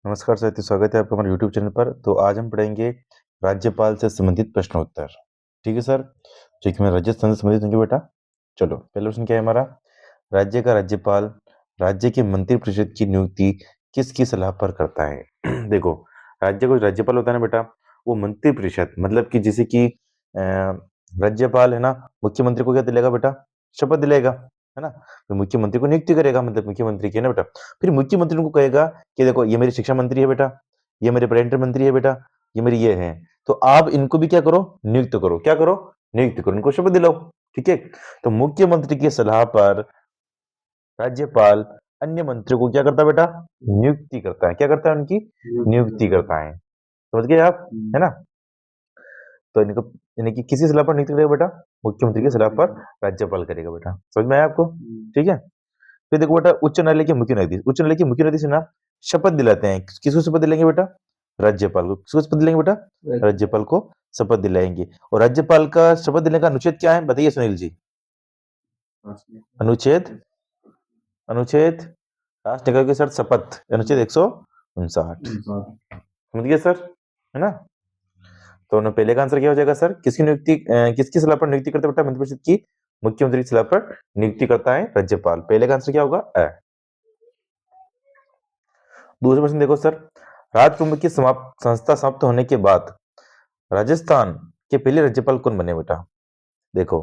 नमस्कार साथियों, स्वागत है आपका हमारे यूट्यूब चैनल पर। तो आज हम पढ़ेंगे राज्यपाल से संबंधित प्रश्नोत्तर। ठीक है सर, जो कि मैं राजस्थान से संबंधित होंगे बेटा। चलो, पहला प्रश्न क्या है हमारा। राज्य का राज्यपाल राज्य के मंत्रिपरिषद की नियुक्ति किसकी सलाह पर करता है? देखो, राज्य को राज्यपाल होता है ना बेटा, वो मंत्रिपरिषद मतलब कि जैसे कि राज्यपाल है ना, मुख्यमंत्री को क्या दिलेगा बेटा? शपथ दिलाएगा, है ना। तो मुख्यमंत्री को नियुक्ति करेगा, मतलब मुख्यमंत्री की है ना बेटा। फिर मुख्यमंत्री उनको कहेगा कि देखो, ये मेरी शिक्षा मंत्री है बेटा, ये मेरे पर्यटन मंत्री है बेटा, ये मेरी ये है, तो आप इनको भी क्या करो? नियुक्त करो। क्या करो? नियुक्त करो, इनको शपथ दिलाओ। ठीक है। तो मुख्यमंत्री की सलाह पर राज्यपाल अन्य मंत्रियों को क्या करता है बेटा? नियुक्ति करता है। क्या करता है? उनकी नियुक्ति करता है। समझ गए आप, है ना। तो इनको यानी कि किसी सलाह पर नियुक्त करेगा बेटा? मुख्यमंत्री की सलाह पर राज्यपाल करेगा बेटा। समझ में आया आपको? ठीक है। फिर देखो बेटा, उच्च न्यायालय के मुख्य न्यायाधीश, उच्च न्यायालय के मुख्य न्यायाधीश है ना, शपथ दिलाते हैं। किसको शपथ दिलाएंगे बेटा? राज्यपाल को। किसको शपथ दिलाएंगे बेटा? राज्यपाल को शपथ दिलाएंगे। और राज्यपाल का शपथ दिलाने का अनुच्छेद क्या है, बताइए सुनील जी। अनुच्छेद अनुच्छेद राष्ट्र नागरिक के साथ शपथ, अनुच्छेद 159। समझ गए सर, है ना। तो पहले का आंसर क्या हो जाएगा सर? किसकी नियुक्ति किसकी सलाह पर नियुक्ति करता है बेटा? मंत्रिपरिषद की मुख्यमंत्री की सलाह पर नियुक्ति करता है राज्यपाल। पहले का आंसर क्या होगा? दूसरा प्रश्न देखो सर, राजकुंभ की संस्था समाप्त होने के बाद राजस्थान के पहले राज्यपाल कौन बने बेटा? देखो,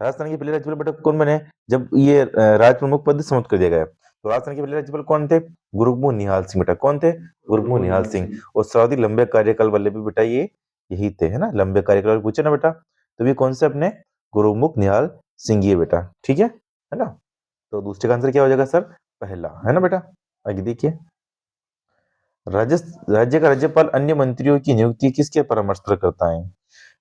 राजस्थान के पहले राज्यपाल बेटा कौन बने जब ये राज प्रमुख पद समाप्त कर दिया गया? तो राजस्थान के पहले राज्यपाल कौन थे? गुरुमुख निहाल सिंह बेटा। कौन थे? गुरुमुख निहाल सिंह। और सर्वाधिक लंबे कार्यकाल वाले भी बेटा ये यही थे, है ना। लंबे कार्यकाल पूछे ना बेटा, तो ये कौन से अपने? गुरुमुख निहाल सिंह ये बेटा। ठीक है ना। तो दूसरे का आंसर क्या हो जाएगा सर? पहला, है ना बेटा। आगे देखिए, राज्य का राज्यपाल अन्य मंत्रियों की नियुक्ति किसके परामर्श पर करता है?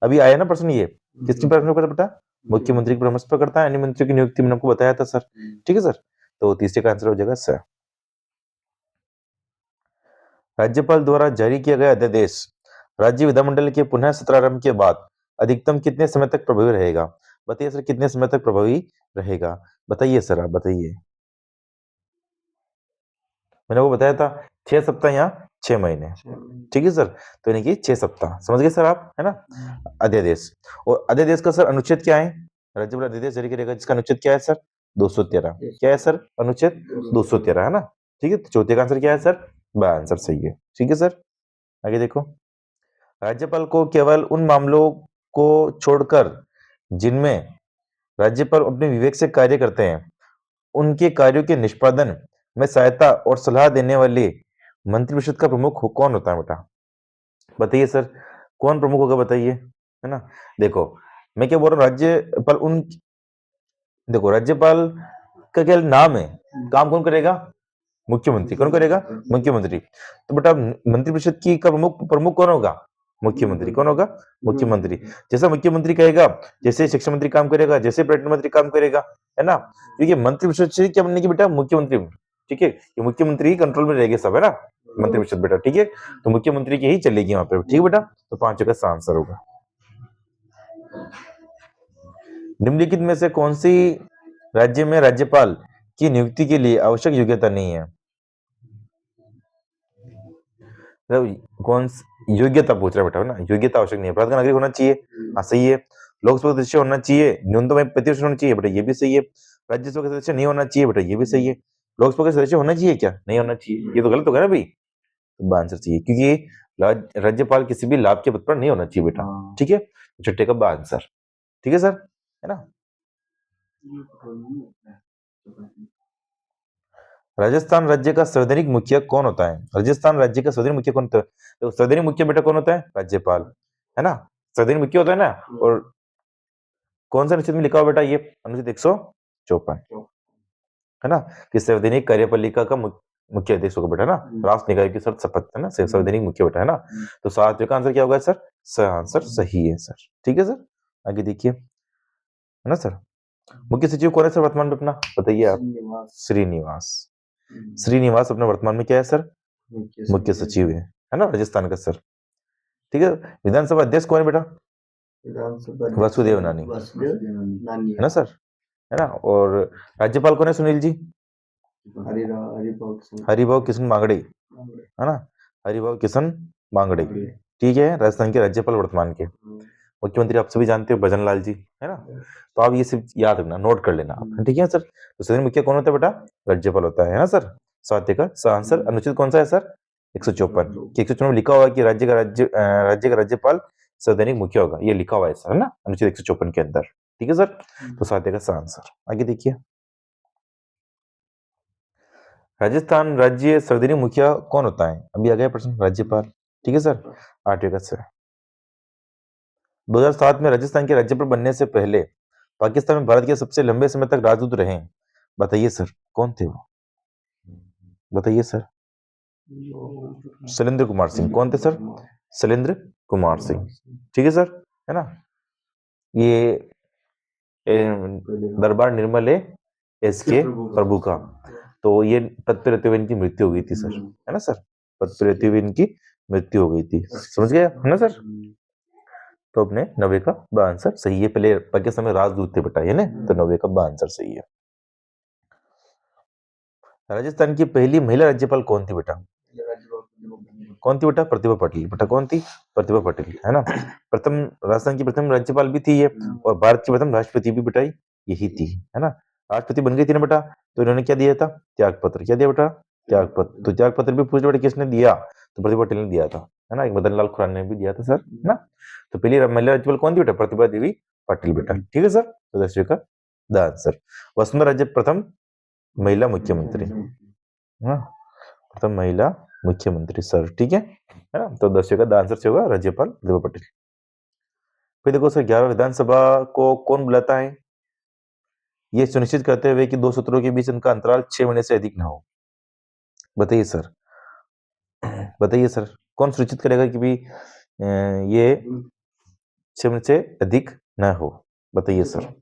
अभी आया ना प्रश्न, ये किसके परामर्श पर बेटा? मुख्यमंत्री के परामर्श पर करता है अन्य मंत्रियों की नियुक्ति, मैंने आपको बताया था सर। ठीक है सर। तो तीसरे का आंसर हो जाएगा सर। राज्यपाल द्वारा जारी किया गया अध्यादेश राज्य विधानमंडल के पुनः सत्रारंभ के बाद अधिकतम कितने समय तक प्रभावी रहेगा? बताइए सर, कितने समय तक प्रभावी रहेगा? बताइए सर, आप बताइए। मैंने वो बताया था 6 सप्ताह या 6 महीने। ठीक है सर। तो यानी कि 6 सप्ताह, समझ गए सर आप, है ना। अध्यादेश, और अध्यादेश का सर अनुच्छेद क्या है? राज्यपाल अध्यादेश जारी करेगा जिसका अनुच्छेद क्या है सर? 213। क्या है सर? अनुच्छेद 213, है ना। ठीक है। तो चौथे का आंसर क्या है सर? बा आंसर सही है। ठीक है सर। आगे देखो, राज्यपाल को केवल उन मामलों को छोड़कर जिनमें राज्यपाल अपने विवेक से कार्य करते हैं उनके कार्यों के निष्पादन में सहायता और सलाह देने वाले मंत्रिपरिषद का प्रमुख कौन होता है बेटा? बताइए सर, कौन प्रमुख होगा बताइए, है ना। देखो, मैं क्या बोल रहा हूँ, राज्यपाल उन देखो, राज्यपाल का क्या नाम है, काम कौन करेगा? मुख्यमंत्री। कौन करेगा? मुख्यमंत्री। तो बेटा, मंत्रिपरिषद की का प्रमुख प्रमुख कौन होगा? मुख्यमंत्री। कौन होगा? मुख्यमंत्री। जैसा मुख्यमंत्री कहेगा, जैसे शिक्षा मंत्री काम करेगा, जैसे पर्यटन मंत्री काम करेगा, है ना। क्योंकि मंत्रिपरिषद से क्या बनने की बेटा? मुख्यमंत्री। ठीक है, ये मुख्यमंत्री ही कंट्रोल में रहेगी सब, है ना, मंत्रिपरिषद बेटा। ठीक है, तो मुख्यमंत्री की ही चलेगी वहां पे। ठीक है बेटा। तो 5 का आंसर होगा। निम्नलिखित में से कौन सी राज्य में राज्यपाल की नियुक्ति के लिए आवश्यक योग्यता नहीं है? कौन योग्यता पूछ रहा है बेटा, ना। योग्यता आवश्यक नहीं है। भारत का नागरिक होना चाहिए, हाँ सही है। लोकसभा सदस्य होना चाहिए, न्यूनतम 35 होना चाहिए बेटा, ये भी सही है। राज्यसभा का सदस्य नहीं होना चाहिए बेटा, ये भी सही है। लोकसभा का सदस्य होना चाहिए क्या? नहीं होना चाहिए। ये तो गलत होगा ना भाई। तो आंसर चाहिए, क्योंकि राज्यपाल किसी भी लाभ के पद पर नहीं होना चाहिए बेटा। ठीक है, छठे का आंसर। ठीक है सर, है ना। राजस्थान राज्य का संवैधानिक मुखिया कौन होता है? राजस्थान राज्य का संवैधानिक मुखिया कौन होता है? तो संवैधानिक मुखिया बेटा कौन होता है? राज्यपाल, है ना। संवैधानिक मुखिया होता है ना। और कौन सा अनुच्छेद में लिखा हुआ बेटा? ये अनुच्छेद 154, है ना, कि संवैधानिक कार्यपालिका का मुख्य आदेश होगा बेटा, ना। राष्ट्र निकाय की शर्त शपथ, है ना, संवैधानिक मुखिया बेटा, है ना। तो सातवें का आंसर क्या होगा सर? आंसर सही है सर। ठीक है सर। आगे देखिए, है ना सर। मुख्य सचिव कौन है सर वर्तमान में अपना? बताइए आप। श्रीनिवास। श्रीनिवास अपना वर्तमान में क्या है सर? मुख्य सचिव है ना, राजस्थान का सर। ठीक है। विधानसभा अध्यक्ष कौन है बेटा? वासुदेव नानी, है ना सर, है ना। और राज्यपाल कौन है सुनील जी? हरिभाऊ कृष्ण मांगड़े, है ना, हरिभाऊ किशन बांगड़े, ठीक है, राजस्थान के राज्यपाल वर्तमान के। मुख्यमंत्री आप सभी जानते हो भजन लाल जी, है ना, तो आप ये सिर्फ याद रखना, नोट कर लेना, ठीक है सर। तो सदन मुखिया कौन होता है बेटा, राज्यपाल होता है ना सर। स्वाति का आंसर अनुच्छेद कौन सा है सर, 154। 154 में लिखा हुआ है कि राज्य का राज्यपाल सदैनिक मुखिया होगा, ये लिखा हुआ है सर, है ना, अनुच्छेद 154 के अंदर, ठीक है सर। तो स्वाति का आंसर। आगे देखिए, राजस्थान राज्य सर्वदिनी मुखिया कौन होता है, अभी आ गया प्रश्न, राज्यपाल, ठीक है सर। 8 अगस्त से 2007 में राजस्थान के राज्यपाल बनने से पहले पाकिस्तान में भारत के सबसे लंबे समय तक राजदूत रहे, बताइए सर कौन थे वो, बताइए सर। शैलेंद्र कुमार सिंह, कौन थे सर, शैलेंद्र कुमार सिंह, ठीक है सर, है ना। ये दरबार निर्मल एस के प्रभु का, तो ये पद पे रहते हुए इनकी मृत्यु हो गई थी सर, है ना सर, पद पे रहते हुए इनकी मृत्यु हो गई थी, समझ गया है ना सर। तो अपने 90 का ब आंसर सही है, पहले पाकिस्तान में राजदूत थे बेटा, ये ना, तो 90 का ब आंसर सही है। राजस्थान की पहली महिला राज्यपाल कौन थी बेटा, कौन थी बेटा, प्रतिभा पाटिल, बेटा कौन थी, प्रतिभा पाटिल, है ना। प्रथम राजस्थान की प्रथम राज्यपाल भी थी ये, और भारत की प्रथम राष्ट्रपति भी बेटा यही थी, है ना। राष्ट्रपति बन गई थी ना बेटा, तो इन्होंने क्या दिया था, त्याग पत्र, क्या दिया बेटा, त्याग पत्र। तो त्याग पत्र भी पूछ बेटा किसने दिया, तो प्रतिभा पाटिल ने दिया था, है ना, एक मदन लाल खुराना ने भी दिया था सर, है ना। तो पहली महिला राज्यपाल कौन थी बेटा, प्रतिभा देवी पाटिल बेटा, ठीक है सर। तो 10 का द आंसर। वसुंधरा राजे प्रथम महिला मुख्यमंत्री, हाँ, प्रथम महिला मुख्यमंत्री सर, ठीक है ना। तो 10 का द आंसर से होगा राज्यपाल प्रतिभा पाटिल। फिर देखो सर, 11 विधानसभा को कौन बुलाता है, ये सुनिश्चित करते हुए कि दो सत्रों के बीच उनका अंतराल 6 महीने से अधिक ना हो, बताइए सर, बताइए सर, कौन सुनिश्चित करेगा कि भी ये 6 महीने से अधिक ना हो, बताइए सर।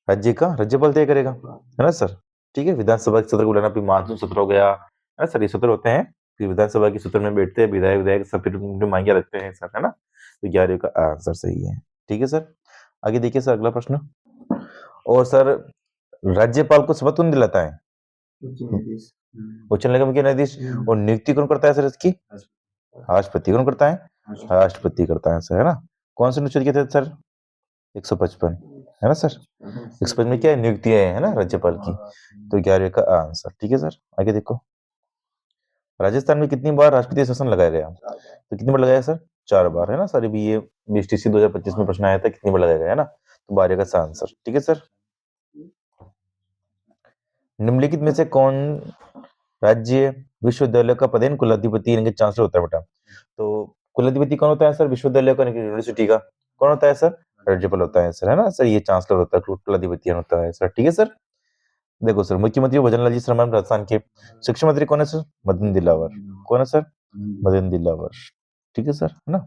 राज्य का राज्यपाल तय करेगा, है ना सर, ठीक है। विधानसभा के सत्र को बुलाना, फिर मानसून सत्र हो गया, है ना सर, ये सत्र होते हैं, फिर विधानसभा के सत्र में बैठते हैं विधायक सब, फिर मांगे रखते हैं सर, है ना। तो 11 का आंसर सही है, ठीक है सर। आगे देखिए सर, अगला प्रश्न। और सर, राज्यपाल को शपथ कौन दिलाता है, उच्च न्यायालय का मुख्य न्यायाधीश, और नियुक्ति कौन करता है सर इसकी, राष्ट्रपति कौन करता है, राष्ट्रपति करता है सर, है ना। कौन से अनुच्छेद के तहत सर, 155, है ना सर। 155 में क्या है, नियुक्तियां है ना राज्यपाल की, तो 11 का आंसर, ठीक है सर। आगे देखो, राजस्थान में कितनी बार राष्ट्रपति शासन लगाया गया, तो कितनी बार लगाया सर, 4 बार, है ना सर। अभी ये बीटीसी 2025 में प्रश्न आया था, कितनी बार लगाया गया, है ना, तो 12 का आंसर, ठीक है सर। निम्नलिखित में से कौन राज्य विश्वविद्यालय का पदेन कुलाधिपति यानी चांसलर होता है बेटा, तो कुलाधिपति कौन होता है सर, विश्वविद्यालय का यूनिवर्सिटी का कौन होता है सर, राज्यपाल होता है सर, है ना सर। ये चांसलर होता है, कुलाधिपति होता है सर, ठीक है सर। देखो सर, मुख्यमंत्री भजन लाल जी शर्मा राजस्थान के, शिक्षा मंत्री कौन है सर, मदन दिलावर, कौन है सर, मदन दिलावर, ठीक है सर, है ना।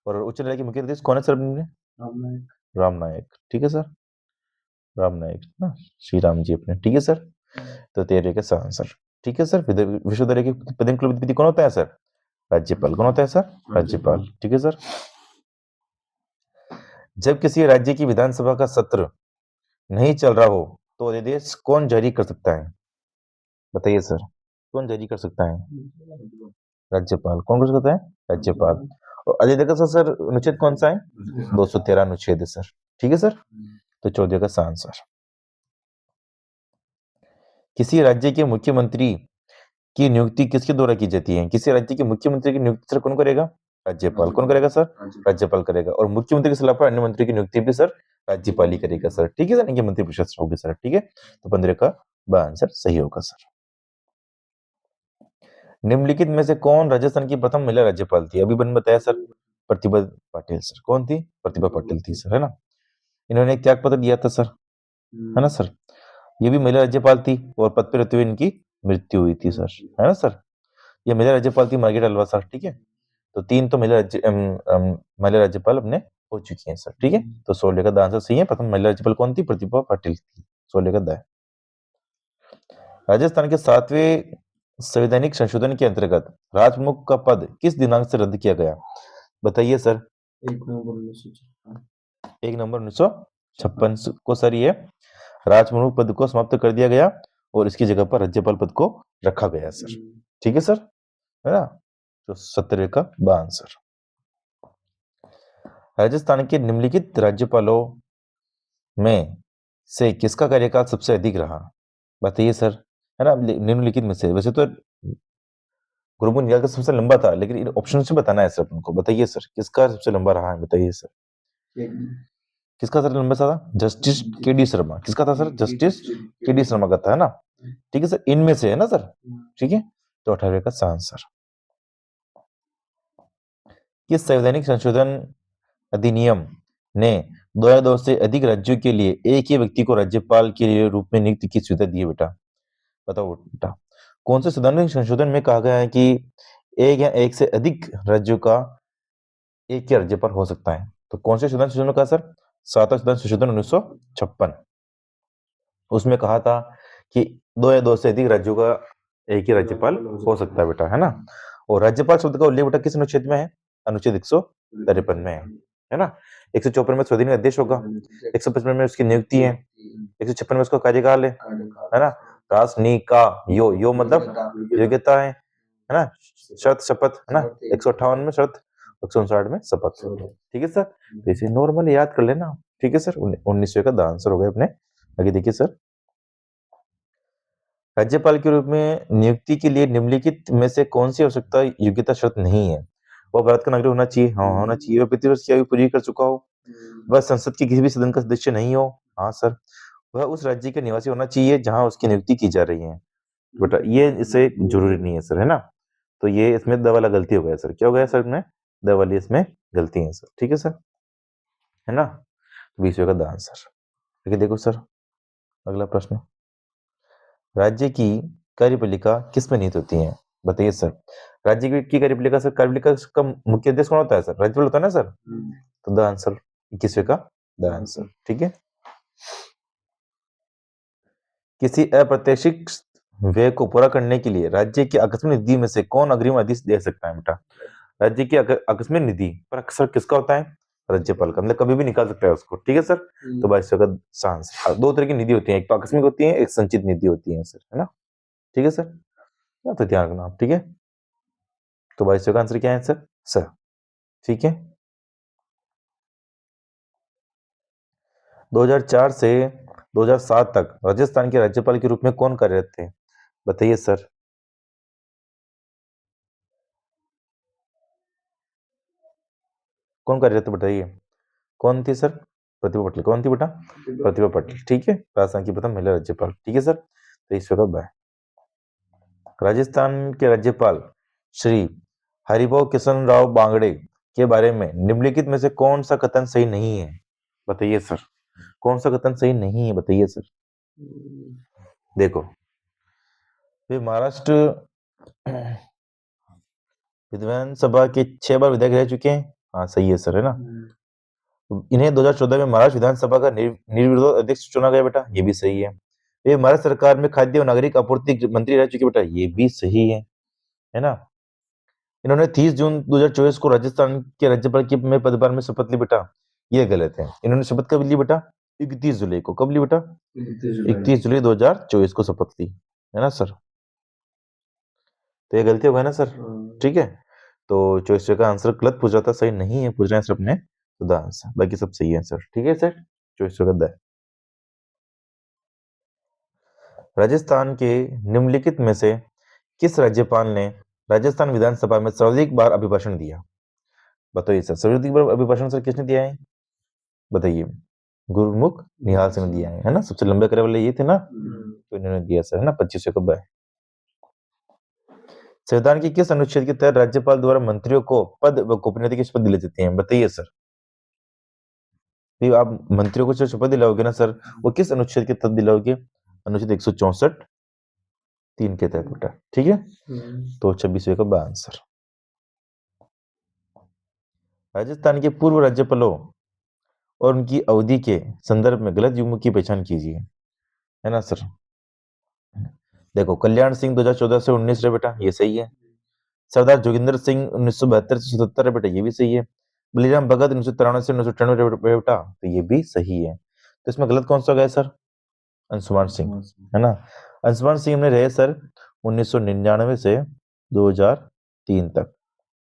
और उच्च न्यायालय के मुख्य न्यायाधीश कौन है सर, राम नायक, ठीक है सर, राम नायक ना, श्री राम जी अपने, ठीक है सर। तो 13 का आंसर, ठीक है सर। विश्वविद्यालय के पदेन कुलाधिपति कौन होता है सर, राज्यपाल, कौन होता है सर, राज्यपाल, ठीक है सर। जब किसी राज्य की विधानसभा का सत्र नहीं चल रहा हो तो अध्यादेश कौन जारी कर सकता है, बताइए सर, कौन जारी कर सकता है, राज्यपाल, कौन कर सकता है, राज्यपाल। और अध्यादेश का सर अनुच्छेद कौन सा है, 213 अनुच्छेद है सर, ठीक है सर। तो 14 का आंसर। किसी राज्य के मुख्यमंत्री की नियुक्ति किसके द्वारा की जाती है, किसी राज्य के मुख्यमंत्री की नियुक्ति सर कौन करेगा, राज्यपाल, कौन करेगा सर, राज्यपाल करेगा। और मुख्यमंत्री के सलाह पर अन्य मंत्री की नियुक्ति भी सर राज्यपाल ही करेगा सर, ठीक है सर, इनके मंत्री परिषद होगी सर, ठीक है। तो 15 का ब आंसर सही होगा सर। निम्नलिखित में से कौन राजस्थान की प्रथम महिला राज्यपाल थी, अभी बन बताया सर, प्रतिभा पाटिल सर, कौन थी, प्रतिभा पाटिल थी सर, है ना। इन्होंने एक त्याग पत्र दिया था सर, है ना सर। ये भी महिला राज्यपाल थी और पद पर रहते हुए इनकी मृत्यु हुई थी सर, है ना सर। ये महिला राज्यपाल थी मार्गरेट अल्वा सर, ठीक है। तो 3 तो महिला राज्यपाल अपने हो चुकी हैं सर, ठीक है। तो 16 का द आंसर सही है। प्रथम महिला राज्यपाल कौन थी, प्रतिभा पाटिल थी, 16 का द। राजस्थान के 7वें संवैधानिक संशोधन के अंतर्गत राजमुख का पद किस दिनांक से रद्द किया गया, बताइए सर। 1 नवंबर 1956 को सर ये राजमुख पद को समाप्त कर दिया गया और इसकी जगह पर राज्यपाल पद को रखा गया सर, ठीक है सर, है ना। तो 70 का बा आंसर। राजस्थान के निम्नलिखित राज्यपालों में से किसका कार्यकाल सबसे अधिक रहा? बताइए सर, है ना। निम्नलिखित में से, वैसे तो गुरुमुख निकाल का सबसे लंबा था, लेकिन इन ऑप्शन से बताना है सर अपन को। बताइए सर, किसका सबसे लंबा रहा है, बताइए सर। किसका सर लंबा था? जस्टिस के डी शर्मा। किसका था सर? जस्टिस के डी शर्मा का था, है ना। ठीक है सर, इनमें से है ना सर। ठीक है, तो 18 का सही आंसर। किस संवैधानिक संशोधन अधिनियम ने 2002 से अधिक राज्यों के लिए एक ही व्यक्ति को राज्यपाल के लिए रूप में नियुक्त की सुविधा दी है बेटा? बताओ बेटा, कौन से संवैधानिक संशोधन में कहा गया है कि एक या एक से अधिक राज्यों का एक ही राज्यपाल हो सकता है? तो कौन से संशोधन संशोधन का सर? 7वां संशोधन संशोधन 1956। उसमें कहा था कि 2 से अधिक राज्यों का एक ही राज्यपाल हो सकता है बेटा, है ना। और राज्यपाल शब्द का उल्लेख बेटा किस अनुच्छेद में है? अनुच्छेद 153 में है ना। 154 में स्वधीन अध्यक्ष होगा, 155 में उसकी नियुक्ति है, 156 में उसका कार्यकाल है ना। रासनिका यो मतलब योग्यता है ना। शर्त शपथ है ना, 158 में शर्त, 159 में शपथ। ठीक है सर, तो इसे नॉर्मल याद कर लेना। ठीक है सर, 1900 का आंसर हो गया अपने। आगे देखिए सर, राज्यपाल के रूप में नियुक्ति के लिए निम्नलिखित में से कौन सी आवश्यकता योग्यता शर्त नहीं है? वह भारत का नागरिक होना चाहिए, हाँ होना चाहिए। वह 35 वर्ष की आयु पूरी कर चुका हो, वह संसद के किसी भी सदन का सदस्य नहीं हो, हाँ सर। वह उस राज्य का निवासी होना चाहिए जहां उसकी नियुक्ति की जा रही है बेटा। ये इसे जरूरी नहीं है सर, है ना। तो ये इसमें द वाला गलती हो गया सर। क्या हो गया सर में? द वाली इसमें गलती है सर। ठीक है सर, है ना। 20वें का द आंसर। ठीक है, देखो सर अगला प्रश्न, राज्य की कार्यपालिका किस में निहित होती है? बताइए सर। राज्य की कार्यपालिका सर, कार्यपालिका का मुख्य उद्देश्य कौन होता है सर? राज्यपाल होता है ना सर। तो द आंसर 21वें का द आंसर। ठीक है, किसी अप्रत्याशित व्यय को पूरा करने के लिए राज्य की आकस्मिक निधि में से कौन अग्रिम आदेश दे सकता है बेटा? राज्य की आकस्मिक निधि पर अक्सर किसका होता है? राज्यपाल का, मतलब कभी भी निकाल सकता है उसको। ठीक है सर, तो 22 का आंसर। दो तरह की निधि होती है, एक तो आकस्मिक होती है, एक संचित निधि होती है सर, है ना। ठीक है सर, तो ध्यान रखना आप। ठीक है, तो 22 का आंसर क्या है सर? सर। ठीक है, 2004 से 2007 तक राजस्थान के राज्यपाल के रूप में कौन कार्यरत थे? बताइए सर। कौन कार्यरत बताइए, कौन थी सर? प्रतिभा पटेल। कौन थी बेटा? प्रतिभा पटेल। ठीक है, राजस्थान की प्रथम महिला राज्यपाल। ठीक है सर, तो इस जगह बाय। राजस्थान के राज्यपाल श्री हरिभाऊ किशन राव बांगड़े के बारे में निम्नलिखित में से कौन सा कथन सही नहीं है? बताइए सर, कौन सा कथन सही नहीं है? बताइए सर। देखो, वे महाराष्ट्र विधानसभा के 6 बार विधायक रह चुके हैं, हाँ सही है सर, है ना। इन्हें 2014 में महाराष्ट्र विधानसभा का निर्विरोध अध्यक्ष चुना गया बेटा, ये भी सही है। ये महाराष्ट्र सरकार में खाद्य और नागरिक आपूर्ति मंत्री रह चुके बेटा, ये भी सही है ना। इन्होंने 30 जून 2024 को राजस्थान के राज्यपाल के में पदभार में शपथ ली बेटा, ये गलत है। इन्होंने शपथ कब ली बेटा? 31 जुलाई को। कब ली बेटा? 31 जुलाई 2024 को शपथ ली, है ना सर। तो ये गलती हो गया ना सर। ठीक है, तो चॉइस का आंसर गलत पूछ रहा था, सही नहीं है पूछ रहे हैं सर अपने, तो द आंसर। बाकी सब सही है सर। ठीक है सर, चॉइस का द। राजस्थान के निम्नलिखित में से किस राज्यपाल ने राजस्थान विधानसभा में सर्वाधिक बार अभिभाषण दिया? बताइए सर, सर्वाधिक बार अभिभाषण सर किसने दिया है? बताइए। गुरुमुख निहाल सिंह ने दिया है ना। सबसे लंबे करे वाले ये थे ना, तो इन्होंने दिया सर, है ना। 25 कब है। संविधान के किस अनुच्छेद के तहत राज्यपाल द्वारा मंत्रियों को पद व गोपनीयता की शपथ दिलाई जाती है? बताइए सर। आप मंत्रियों को जो शपथ दिलाओगे ना सर, वो किस अनुच्छेद के तहत दिलाओगे? अनुच्छेद 164 3 के तहत बेटा। ठीक है, तो 26वें का आंसर। राजस्थान के पूर्व राज्यपालों और उनकी अवधि के संदर्भ में गलत युग्म की पहचान कीजिए, है ना सर। देखो, कल्याण सिंह 2014 से 19 है बेटा, ये सही है। सरदार जोगिंदर सिंह 1972 से 77 है बेटा, ये भी सही है। बलिराम भगत 1993 से 1998 बेटा, तो ये भी सही है। तो इसमें गलत कौन सा गया सर? अंशुमान सिंह, है ना। अंशुमान सिंह ने रहे सर 1999 से 2003 तक।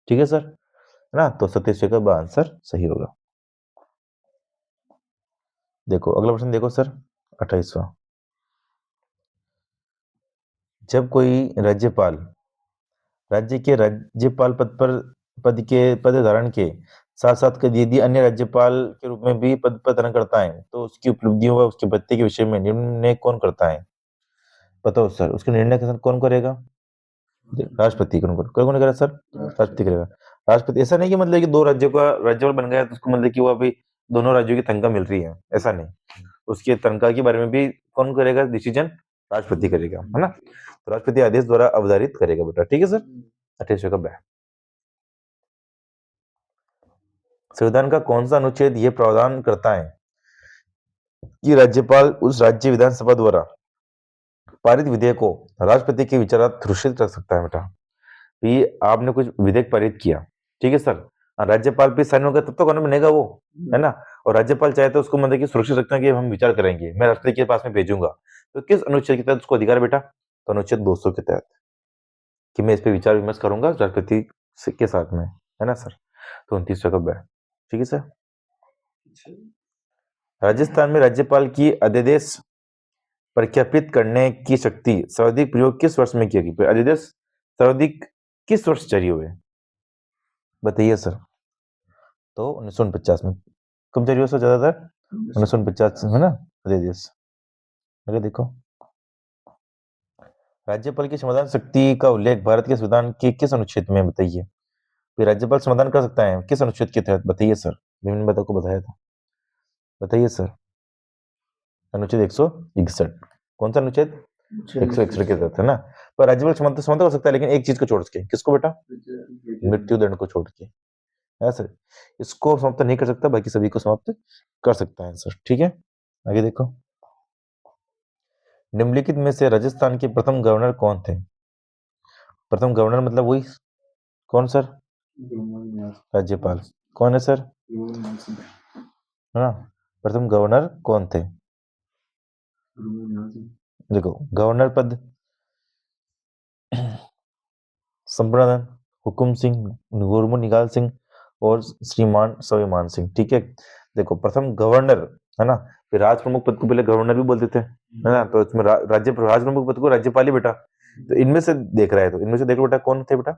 ठीक है सर, है ना। तो 37 का आंसर सही होगा। देखो अगला प्रश्न देखो सर, 28वां। जब कोई राज्यपाल राज्य के राज्यपाल पद धारण के साथ साथ यदि अन्य राज्यपाल के रूप में भी पद पर धारण करता है तो उसकी उपलब्धियों व उसके भत्ते के विषय में निर्णय कौन करता है? बताओ सर, उसके निर्णय के साथ कौन करेगा? राष्ट्रपति। कौन कौन करेगा सर? राष्ट्रपति करेगा। राष्ट्रपति, ऐसा नहीं कि मतलब कि दो राज्यों का राज्यपाल बन गया तो उसको मतलब कि वो अभी दोनों राज्यों की तनख्वाह मिल रही है, ऐसा नहीं। उसके तनख्वाह के बारे में भी कौन करेगा डिसीजन? राष्ट्रपति करेगा, है ना। तो राष्ट्रपति आदेश द्वारा अवधारित करेगा बेटा। ठीक है सर, 28 का बैठ। संविधान का कौन सा अनुच्छेद यह प्रावधान करता है कि राज्यपाल उस राज्य विधानसभा द्वारा पारित विधेयक को राष्ट्रपति के विचारात घोषित कर सकता है बेटा? ये आपने कुछ विधेयक पारित किया, ठीक है सर, राज्यपाल पे साइन होगा तब तो कानून बनेगा वो, है ना। और राज्यपाल चाहे तो उसको मतलब कि सुरक्षित रखते हैं कि हम विचार करेंगे, मैं राष्ट्रपति के पास में भेजूंगा। तो किस अनुच्छेद के तहत उसको अधिकार बेटा? तो अनुच्छेद 200 के तहत, कि मैं इस पे विचार विमर्श करूंगा राष्ट्रपति के साथ में, है ना सर। तो 29 कब है? ठीक है सर। राजस्थान में राज्यपाल की अध्यादेश प्रख्यापित करने की शक्ति सर्वाधिक प्रयोग किस वर्ष में किया गया? अध्यादेश सर्वाधिक किस वर्ष जारी हुए? बताइए सर। तो 1949 में। कब जारी हुआ सर ज्यादातर? 1950 में ना अध्यादेश। अरे देखो, राज्यपाल की समाधान शक्ति का उल्लेख भारत के संविधान के किस अनुच्छेद में? बताइए। राज्यपाल समाधान कर सकता है किस अनुच्छेद के तहत? बताइए सर, मैंने को बताया था, बताइए सर। अनुच्छेद 161। कौन सा अनुच्छेद? 161 के तहत, है ना। पर राज्यपाल समाधान कर सकता है लेकिन एक चीज को छोड़ के, किसको बेटा? मृत्यु दंड को छोड़ के, है सर। इसको समाप्त नहीं कर सकता, बाकी सभी को समाप्त कर सकता है सर। ठीक है, आगे देखो। निम्नलिखित में से राजस्थान के प्रथम गवर्नर कौन थे? प्रथम गवर्नर मतलब वही कौन सर? राज्यपाल। कौन है सर? हाँ, प्रथम गवर्नर कौन थे? देखो गवर्नर पद संप्रदान, हुकुम सिंह, गुरमु निगाल सिंह और श्रीमान स्वाभिमान सिंह। ठीक है, देखो प्रथम गवर्नर, है ना। फिर राज प्रमुख पद को पहले गवर्नर भी बोलते थे, है ना। तो इसमें राज्य राज प्रमुख पद को राज्यपाल ही बेटा। तो इनमें से देख रहा है, तो इनमें से देखो बेटा कौन थे बेटा?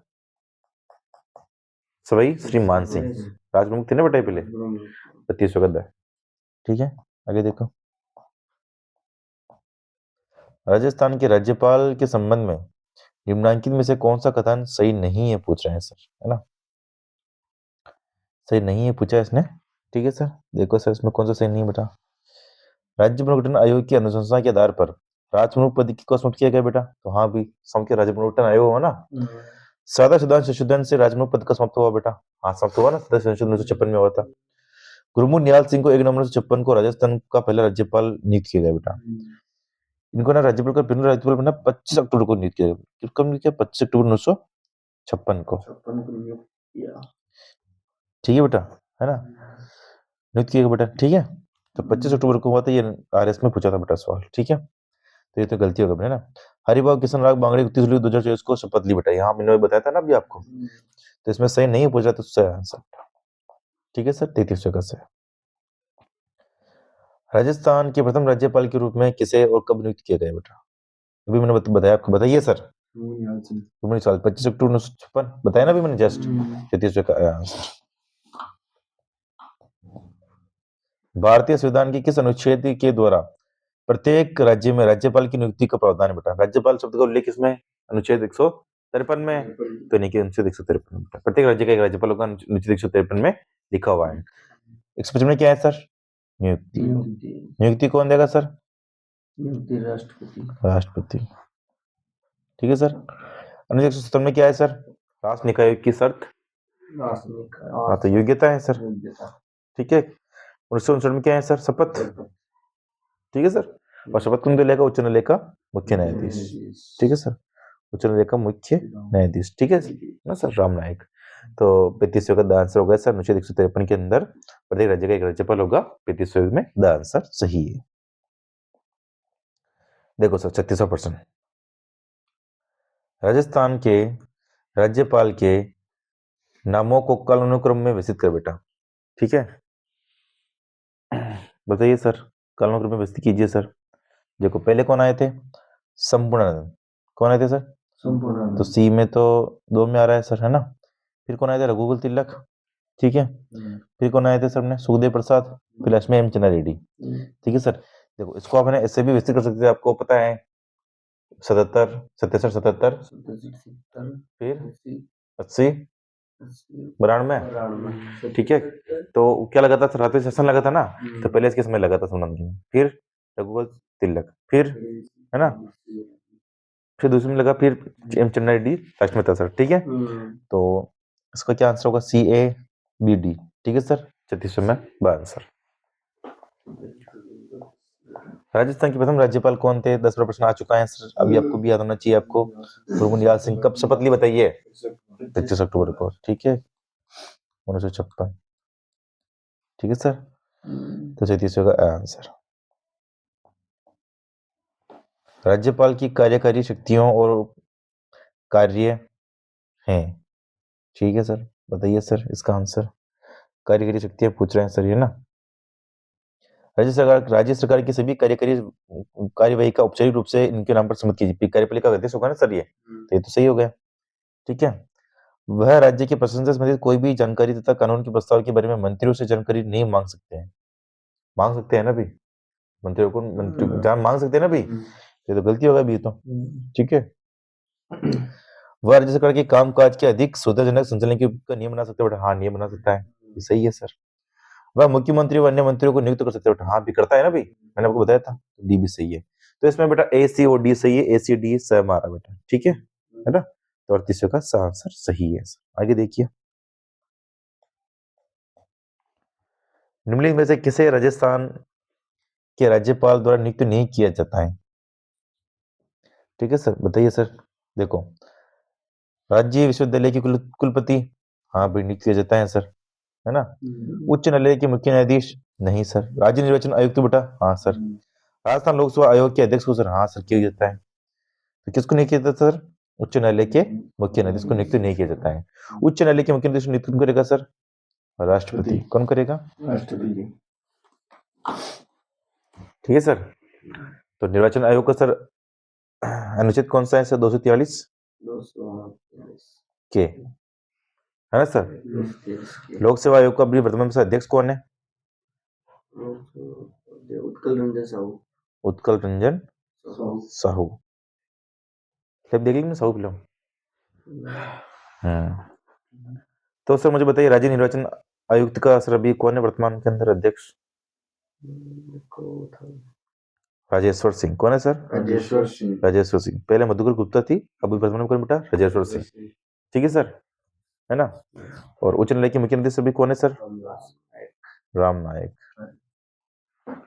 सवाई श्रीमान सिंह राज प्रमुख थे ना बेटा पहले। 32 गद्दा। ठीक है, आगे देखो। राजस्थान के राज्यपाल के संबंध में निम्नलिखित में से कौन सा कथन सही नहीं है, पूछ रहे हैं सर, है ना। सही नहीं है पूछा है इसने। ठीक है सर, देखो सर इसमें कौन सा सही नहीं है बेटा। राज्य पुनर्गठन आयोग की अनुशंसा के आधार पर राजप्रमुख पद को समाप्त किया गया बेटा। तो हाँ भी समझ राज्य पुनर्गठन आयोग हो ना। सादा संशोधन से राजप्रमुख पद का समाप्त हुआ बेटा। हाँ समाप्त हुआ ना, सादा संशोधन 1956 में हुआ था। गुरमु निहाल सिंह को 1 नवंबर 1956 को राजस्थान का पहला राज्यपाल नियुक्त किया गया बेटा। इनको ना राज्यपाल का पहला राज्यपाल बना 25 अक्टूबर को नियुक्त किया गया। कब नियुक्त किया? 25 अक्टूबर 1956 को। ठीक है बेटा, है ना, नियुक्त किया बेटा। ठीक है, तो 25 अक्टूबर को हुआ था, ये आरएस में पूछा था बेटा सवाल। ठीक है, तो ये तो गलती हो गई ना। हरिभाव किशन राग बांगड़ी 31 जुलाई 2024 को शपथ ली बेटा। यहाँ मैंने बताया था ना अभी आपको, तो इसमें सही नहीं पूछा तो सही आंसर। ठीक है सर, 33 अगस्त से। राजस्थान के प्रथम राज्यपाल के रूप में किसे और कब नियुक्त किया गया बेटा? अभी मैंने बताया आपको, बताइए सर। 25 अक्टूबर 1956 बताया ना अभी मैंने जस्ट। 33 का आंसर। भारतीय संविधान के किस अनुच्छेद के द्वारा प्रत्येक राज्य में राज्यपाल की नियुक्ति का प्रावधान है बेटा? राज्यपाल शब्द का उल्लेख किसमें? अनुच्छेद 153 में। तो नहीं कि अनुच्छेद 153 में प्रत्येक राज्य का एक राज्यपाल होगा, अनुच्छेद 153 में लिखा हुआ है। 155 में क्या है सर? नियुक्ति। नियुक्ति कौन देगा सर? राष्ट्रपति। ठीक है सर। अनुच्छेद 170 में क्या है सर? राष्ट्र निकाय की शर्त। हाँ, तो योग्यता है सर। ठीक है, 1959 में क्या है सर? शपथ। ठीक है सर, और शपथ कौन लेगा? उच्च न्यायालय का मुख्य न्यायाधीश। ठीक है सर, उच्च न्यायालय का मुख्य न्यायाधीश। ठीक है ना सर, राम नायक। तो 35 का आंसर होगा सर अनुच्छेद 153 के अंदर प्रत्येक राज्य का एक राज्यपाल होगा। 35 में द आंसर सही है। देखो सर 36% राजस्थान के राज्यपाल के नामों को कालानुक्रम में व्यवस्थित कर बेटा। ठीक है, बताइए सर, कालानुक्रम में व्यवस्थित कीजिए सर। देखो पहले कौन आए थे? संपूर्णानंद। कौन आए थे सर? संपूर्णानंद। तो सी में तो 2 में आ रहा है सर, है ना। फिर कौन आए थे? रघुकुल तिलक। ठीक है, फिर कौन आए थे सर ने? सुखदेव प्रसाद। फिर लक्ष्मी एम चंद्रा रेड्डी। ठीक है सर, देखो इसको आपने ऐसे भी विस्तृत कर सकते हैं, आपको पता है 77, 77, 77, फिर 80, 92। ठीक है, तो क्या लगा था? रात्रि शासन लगा था ना, तो पहले इसके समय लगा था सोनम की, फिर रघुकुल तिलक, फिर है ना, फिर दूसरे में लगा, फिर एम चंद्रा रेड्डी लास्ट में था सर। ठीक है, तो इसका क्या आंसर होगा? सी ए बी डी। ठीक है सर, 36 में बा आंसर। राजस्थान के प्रथम राज्यपाल कौन थे? 10 प्रश्न आ चुका है सर, अभी आपको भी याद होना चाहिए। आपको गुरमुनियाल सिंह कब शपथ ली बताइए? 25 अक्टूबर को। ठीक है, 1956। ठीक है सर, तो 37 का आंसर। राज्यपाल की कार्यकारी शक्तियों और कार्य हैं। ठीक है सर, बताइए सर इसका आंसर। कार्यकारी शक्तियां पूछ रहे हैं सर, ये ना। राज्य सरकार की सभी कार्यकारी कार्यवाही का औपचारिक रूप से इनके नाम पर सम्मत कीजिए। कार्यपालिका का अध्यक्ष होगा ना सर ये, तो ये तो सही हो गया। ठीक है, वह राज्य के प्रशासन से संबंधित कोई भी जानकारी तथा कानून के प्रस्ताव के बारे में मंत्रियों से जानकारी नहीं मांग सकते हैं। मांग सकते हैं ना भी, मंत्रियों को मंत्री जान मांग सकते हैं ना भी, ये तो गलती होगा भी तो। ठीक है, वह राज्य सरकार के कामकाज के अधिक सुविधाजनक संचालन का नियम बना सकते हैं। हाँ, नियम बना सकता है, ये सही है सर। वह मुख्यमंत्री व अन्य मंत्रियों को नियुक्त कर सकते हैं। हाँ, भी करता है ना भी, मैंने आपको बताया था। डी भी सही है, तो इसमें बेटा ए सी और डी सही है, ए सी डी सब हमारा बेटा। ठीक है ना, तो 38 का आंसर सही है सर। आगे देखिए, निम्नलिखित में से किसे राजस्थान के राज्यपाल द्वारा नियुक्त नहीं किया जाता है? ठीक है सर, बताइए सर। देखो, राज्य विश्वविद्यालय के कुलपति, हाँ भाई नियुक्त किया जाता है सर, है ना। उच्च न्यायालय के मुख्य न्यायाधीश, नहीं सर। राज्य निर्वाचन आयुक्त बेटा, हाँ सर। राजस्थान लोक सेवा आयोग के अध्यक्ष को सर, हाँ सर किया जाता है। तो किसको नहीं किया जाता सर? उच्च न्यायालय के मुख्य न्यायाधीश को नियुक्त नहीं किया जाता है। उच्च न्यायालय के मुख्य न्यायाधीश नियुक्त कौन करेगा सर? राष्ट्रपति। कौन करेगा? राष्ट्रपति। ठीक है सर, तो निर्वाचन आयोग का सर अनुच्छेद कौन सा है सर? 243 के, है ना सर। लोक सेवा आयोग का अभी वर्तमान में अध्यक्ष कौन है? उत्कल रंजन साहू। उत्कल रंजन साहू। फिल्म देख ली साहू फिल्म? तो सर मुझे बताइए, राज्य निर्वाचन आयुक्त का सर अभी कौन है वर्तमान के अंदर अध्यक्ष? राजेश्वर सिंह। कौन है सर? राजेश्वर सिंह। राजेश्वर सिंह, पहले मधुकर गुप्ता थी, अभी वर्तमान में कौन बेटा? राजेश्वर सिंह। ठीक है सर, है ना। और उच्च न्यायालय के मुख्य न्यायाधीश अभी कौन है सर? राम नायक।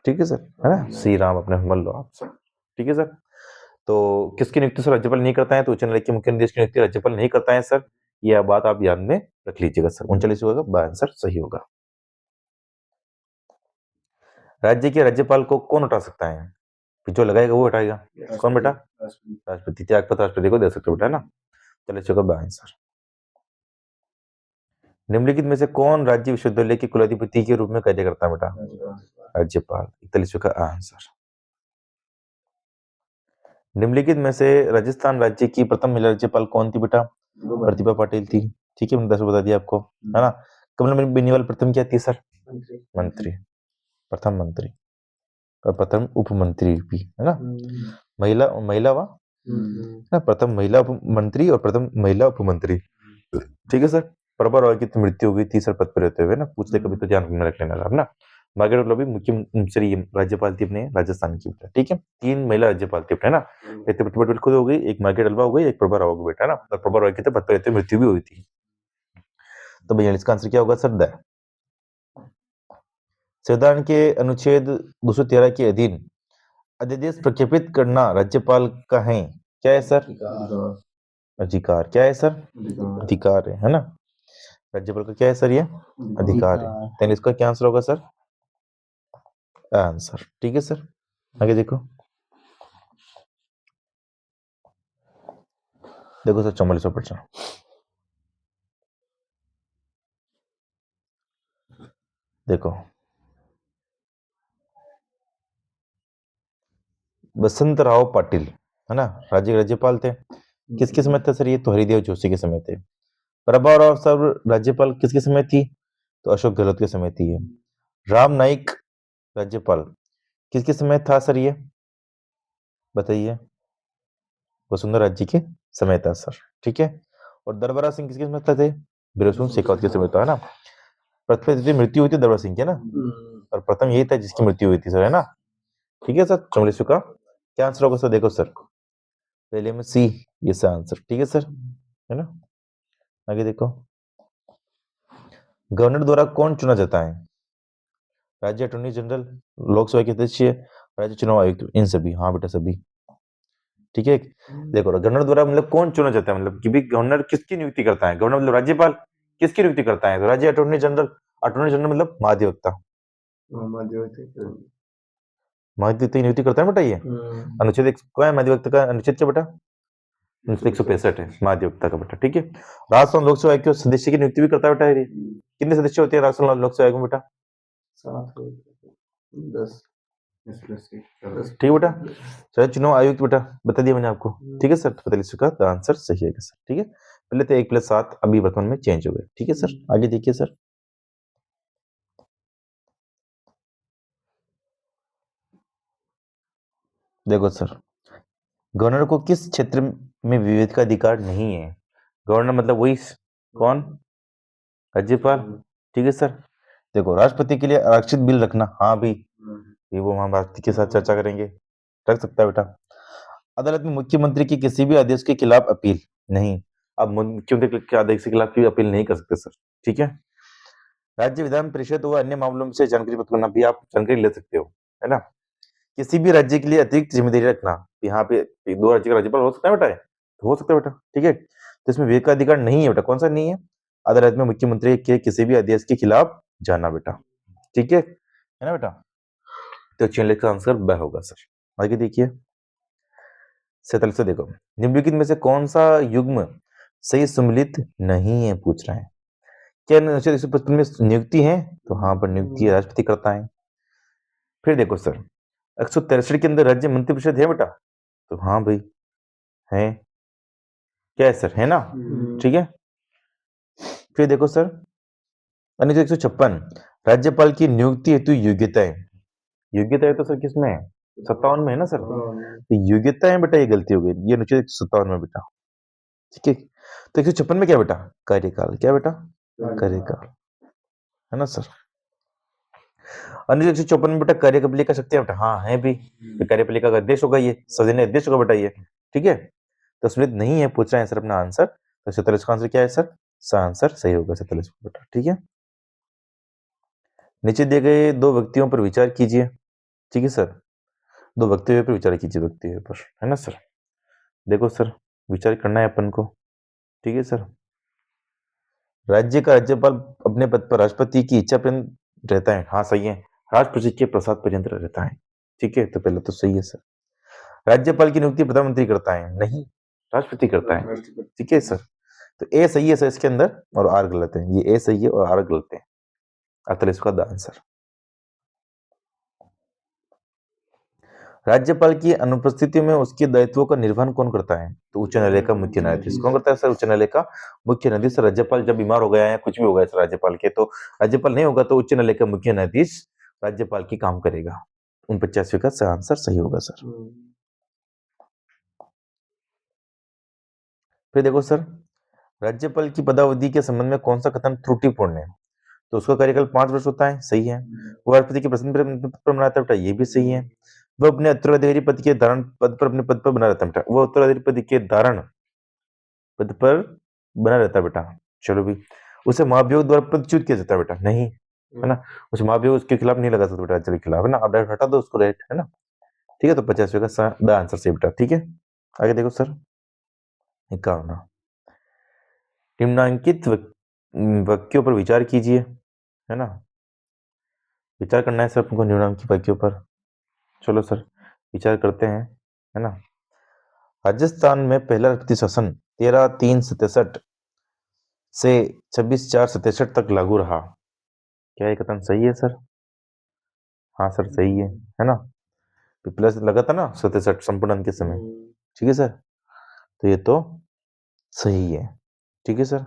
ठीक है सर, है ना, श्री राम अपने मल लो आप सर। ठीक है सर, तो किसकी नियुक्ति सर राज्यपाल नहीं करता है? तो उच्च न्यायालय के मुख्य न्यायाधीश की नियुक्ति राज्यपाल नहीं करता है सर, यह बात आप ध्यान में रख लीजिएगा सर। 39 होगा आंसर सही होगा। राज्य के राज्यपाल को कौन हटा सकता है? जो लगाएगा वो हटाएगा। कौन बेटा? राष्ट्रपति। त्यागपत्र राष्ट्रपति को दे सकते हो बेटा, ना। 40 होगा आंसर। निम्नलिखित में से कौन राज्य विश्वविद्यालय के कुलाधिपति के रूप में कार्य करता है बेटा? राज्यपाल। 41 का आंसर। निम्नलिखित में से राजस्थान राज्य की प्रथम महिला राज्यपाल कौन थी बेटा? प्रतिभा पाटिल थी। ठीक है, मैंने 10 बता दिया आपको, है ना। कमला बेनीवाल प्रथम क्या थी सर? मंत्री, प्रथम मंत्री और प्रथम उप मंत्री भी, है ना। महिला महिला वा ना, प्रथम महिला उप मंत्री और प्रथम महिला उप मंत्री। ठीक है सर, प्रभा रॉय की तो मृत्यु हो गई थी सर पद पर रहते हुए, ना। पूछते कभी तो ध्यान में रख लेना आप, ना। मार्गरेट लॉबी मुख्य राज्यपाल थी अपने राजस्थान की बेटा। ठीक है, 3 महिला राज्यपाल थी बेटा, ना। एक तो प्रतिभा खुद हो गई, एक मार्गरेट अल्वा हो गई, एक प्रभा रॉय हो गई बेटा, ना। और प्रभा रॉय की तो पद पर रहते मृत्यु भी हुई थी। तो भैया इसका आंसर क्या होगा सर? द संविधान के अनुच्छेद 213 के अधीन अध्यादेश प्रख्यापित करना राज्यपाल का है, क्या है सर? अधिकार। क्या है सर? अधिकार है ना। राज्यपाल का क्या है सर? ये अधिकार है। तो इसका क्या आंसर होगा सर? आंसर। ठीक है सर, आगे देखो। देखो सर 44 प्रश्न, देखो वसंतराव पाटिल है ना, राज्य के राज्यपाल थे। किसके समय थे सर ये? तो हरिदेव जोशी के समय थे। प्रभावराव सर राज्यपाल किसके समय थी? तो अशोक गहलोत के समय थी ये। राम नाईक राज्यपाल किसके समय था सर ये? बताइए। वसुंधरा राज्य के समय था सर, ठीक है। और दरबारा सिंह किसके समय थे? बिरोसिंह शेखावत के समय था, है ना। प्रथम जिसकी मृत्यु हुई थी दरबारा सिंह की, है ना, और प्रथम यही था जिसकी मृत्यु हुई थी सर, है ना। ठीक है सर, 44 का क्या आंसर होगा सर? देखो सर, पहले में सी, ये सर आंसर, ठीक है सर, है ना। आगे देखो, गवर्नर द्वारा कौन चुना जाता है? राज्य अटॉर्नी जनरल, लोकसभा के अध्यक्ष, राज्य चुनाव आयुक्त, इन सभी। हाँ बेटा सभी, ठीक है। देखो गवर्नर द्वारा मतलब कौन चुना जाता है, मतलब कि भी गवर्नर किसकी नियुक्ति करता है? गवर्नर मतलब राज्यपाल किसकी नियुक्ति करता है? तो राज्य अटॉर्नी जनरल, अटॉर्नी जनरल मतलब महाधिवक्ता, महाधिवक्ता की नियुक्ति करता है बेटा ये। अनुच्छेद क्या है महाधिवक्ता का? अनुच्छेद क्या बेटा? अनुच्छेद 165 है महाधिवक्ता का बेटा, ठीक है। राजस्थान लोकसभा आयोग के सदस्य की नियुक्ति भी करता है बेटा ये। कितने सदस्य होते हैं राजस्थान लोकसभा आयोग में बेटा? 10, ठीक है बेटा। चलो चुनाव आयुक्त बेटा बता दिया मैंने आपको, ठीक है सर। 45 का आंसर सही है सर, ठीक है। पहले तो 1+7 अभी वर्तमान में चेंज हो गए, ठीक है सर। आगे देखिए सर, देखो सर, गवर्नर को किस क्षेत्र में विवेक का अधिकार नहीं है? गवर्नर मतलब वही कौन? राज्यपाल, ठीक है सर। देखो राष्ट्रपति के लिए आरक्षित बिल रखना, हाँ भी, ये वो हम भारती के साथ चर्चा करेंगे, रख सकता है बेटा। अदालत में मुख्यमंत्री की किसी भी आदेश के खिलाफ अपील नहीं, अब मुख्यमंत्री के आदेश के खिलाफ भी अपील नहीं कर सकते सर, ठीक है। राज्य विधान परिषद व अन्य मामलों से जानकारी प्राप्त करना भी आप जानकारी ले सकते हो, है ना। किसी भी राज्य के लिए अतिरिक्त जिम्मेदारी रखना, यहाँ पे 2 राज्य का राज्यपाल हो सकता है बेटा, तो हो सकता है बेटा, ठीक है। तो इसमें विवेक का अधिकार नहीं है बेटा, कौन सा नहीं है? अदालत में मुख्यमंत्री के किसी भी आदेश के खिलाफ जाना बेटा, ठीक है ना बेटा। तो चलिए का आंसर ब होगा सर। आगे देखिए 47 से देखो, निम्नलिखित में से कौन सा युग्म सही सम्मिलित नहीं है पूछ रहे हैं। क्या अनुच्छेद 155 में नियुक्ति है? तो हाँ पर नियुक्ति राष्ट्रपति करता है। फिर देखो सर 163 के अंदर राज्य मंत्रिपरिषद है बेटा, तो हाँ भाई है, क्या है सर, है ना, ठीक है। फिर देखो सर अनुच्छेद 156 राज्यपाल की नियुक्ति हेतु योग्यताएं, योग्यताएं तो सर किसमें है? 57 में है ना सर। तो योग्यताएं बेटा ये गलती हो गई, ये अनुच्छेद 157 में बेटा, ठीक है। तो 156 में क्या बेटा? कार्यकाल, क्या बेटा? कार्यकाल, है ना सर। अनुच्छेद 154 में बेटा कार्यपालिका शक्ति है बेटा, हाँ है भी, कार्यपालिका का अध्यक्ष होगा ये, सदन अध्यक्ष होगा बेटा ये, ठीक है। तो सम्मिलित नहीं है पूछ रहे हैं सर अपना आंसर, तो 47 का आंसर क्या है सर? आंसर सही होगा 47 बेटा, ठीक है। नीचे दिए गए 2 व्यक्तियों पर विचार कीजिए, ठीक है सर। 2 वक्तव्य पर विचार कीजिए, वक्तव्य पर, है ना सर। देखो सर विचार करना है अपन को, ठीक है सर। राज्य का राज्यपाल अपने पद पर राष्ट्रपति की इच्छा पर्यंत रहता है, हाँ सही है, राष्ट्रपति के प्रसाद पर्यंत रहता है, ठीक है। तो पहले तो सही है सर। राज्यपाल की नियुक्ति प्रधानमंत्री करता है, नहीं राष्ट्रपति करता है, ठीक है सर। तो ए सही है सर इसके अंदर, और आर गलत है, ये ए सही है और आर गलत है, 48 का आंसर। राज्यपाल की अनुपस्थिति में उसके दायित्वों का निर्वहन कौन करता है? तो उच्च न्यायालय का मुख्य न्यायाधीश। कौन करता है सर? उच्च न्यायालय का मुख्य न्यायाधीश। राज्यपाल जब बीमार हो गया है, कुछ भी हो गया सर राज्यपाल के, तो राज्यपाल नहीं होगा तो उच्च न्यायालय का मुख्य न्यायाधीश राज्यपाल की काम करेगा। 49 का आंसर सही होगा सर। फिर देखो सर राज्यपाल की पदावधि के संबंध में कौन सा कथन त्रुटिपूर्ण है? तो उसका कार्यकाल 5 वर्ष होता है, सही है। वो राष्ट्रपति के प्रसन्न पर बनाता है बेटा, ये भी सही है। वो अपने उत्तराधिकारी पद के धारण पद पर अपने पद पर बना रहता है बेटा, वो उत्तराधिकारी पद के धारण पद पर बना रहता है बेटा, चलो भी। उसे महाभियोग द्वारा पदच्युत किया जाता है बेटा, नहीं, है ना। उस महाभियोग उसके खिलाफ नहीं लगा सकता बेटा, राज्य के खिलाफ, है ना, आप डायरेक्ट हटा दो उसको, राइट, है ना, ठीक है। तो 50 का द आंसर सही बेटा, ठीक है। आगे देखो सर 51, निम्नांकित वाक्यों पर विचार कीजिए, है ना। विचार करना है सर आपको निम्नांकित वाक्यों पर, चलो सर विचार करते हैं, है ना। राजस्थान में पहला राष्ट्रपति शासन 13/3/67 से 26/4/67 तक लागू रहा, क्या ये कथन सही है सर? हाँ सर सही है ना? प्लस लगा था ना 67 संपूर्ण के समय। ठीक है सर, तो ये तो सही है। ठीक है सर,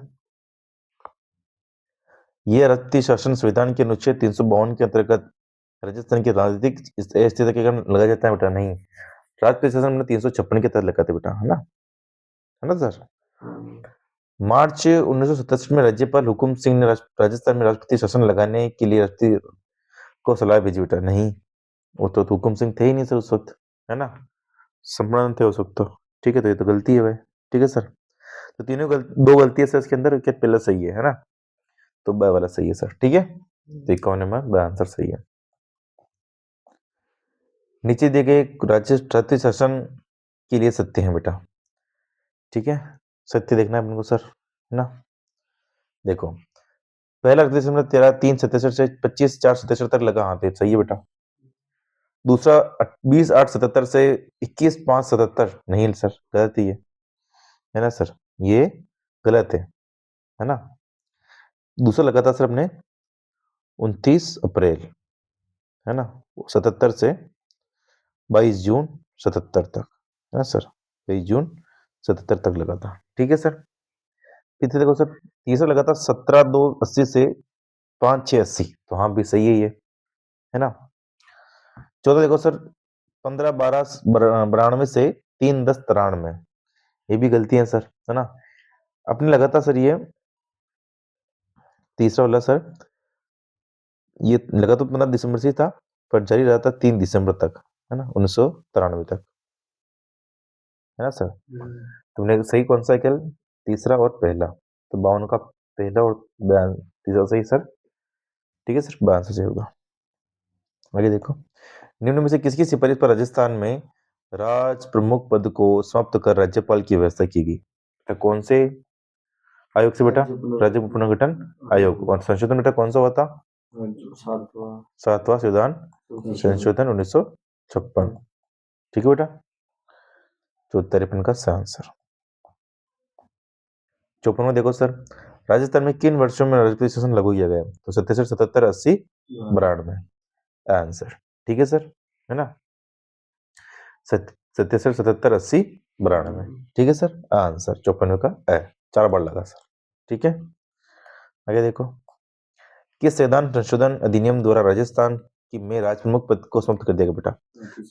ये राष्ट्रीय शासन संविधान के अनुच्छेद 352 के अंतर्गत राजस्थान की राजनीतिक स्थिति के कारण लगाया जाता है बेटा? नहीं, राष्ट्रीय शासन में 356 के तहत लगाते बेटा, है ना सर? मार्च 1967 में राज्यपाल हुकुम सिंह ने राजस्थान में राष्ट्रपति शासन लगाने के लिए राष्ट्रपति को सलाह भेजी बेटा? नहीं, वो तो हुकुम सिंह थे ही नहीं सर उस वक्त, है ना? संपूर्ण थे उस वक्त तो। ठीक है, तो ये तो गलती है भाई। ठीक है सर, तो दो गलतियां सर इसके अंदर, क्या पहला सही है ना? तो ब वाला सही है सर। ठीक है, तो कौन नंबर ब आंसर सही है। नीचे दिए गए राज्य शासन के लिए सत्य है बेटा। ठीक है, सत्य देखना है अपन को सर, है ना? देखो, पहला 13/3/77 से 25/4/77 तक लगा, हाँ तो सही है बेटा। दूसरा 20/8/77 से 21/5/77 नहीं सर, गलत ही है ना सर? ये गलत है ना? दूसरा लगा था सर अपने 29 अप्रैल, है ना? 77 से 22 जून 77 तक, है ना सर? 22 जून 77 तक लगा था। ठीक है सर, तीसरा देखो सर, तीसरा लगा था 17/2/80 से 5/6/80, तो हाँ भी सही है ये, है ना? चौथा देखो सर, 15/12/92 से 3/10/93, ये भी गलती है सर, है ना? अपने लगा था सर ये तीसरा वाला सर, ये लगा तो 15 दिसंबर से था, पर जारी रहा था 3 दिसंबर तक, है ना? 1993 तक, है ना सर? तुमने सही कौन सा किया? तीसरा और पहला, तो 52 का पहला और तीसरा सही सर। ठीक है सर, 52 सही होगा। आगे देखो, निम्न में से किसकी सिफारिश पर राजस्थान में राज प्रमुख पद को समाप्त कर राज्यपाल की व्यवस्था की गई? तो कौन से आयोग से बेटा? राज्य पुनर्गठन आयोग। और संशोधन बेटा कौन सा हुआ था? सातवां संविधान संशोधन 1956। ठीक है बेटा, तो 53 का सही आंसर। 54 देखो सर, राजस्थान में किन वर्षों में राजपूती शासन लागू किया गया? तो 77, 77, 80, 92 आंसर। ठीक है सर, है ना? 77, 77, 80, 92। ठीक है सर, आंसर 54 का है, 4 बार लगा सर। ठीक है, आगे देखो, किस संविधान संशोधन अधिनियम द्वारा राजस्थान की में राज प्रमुख पद को समाप्त कर दिया गया बेटा?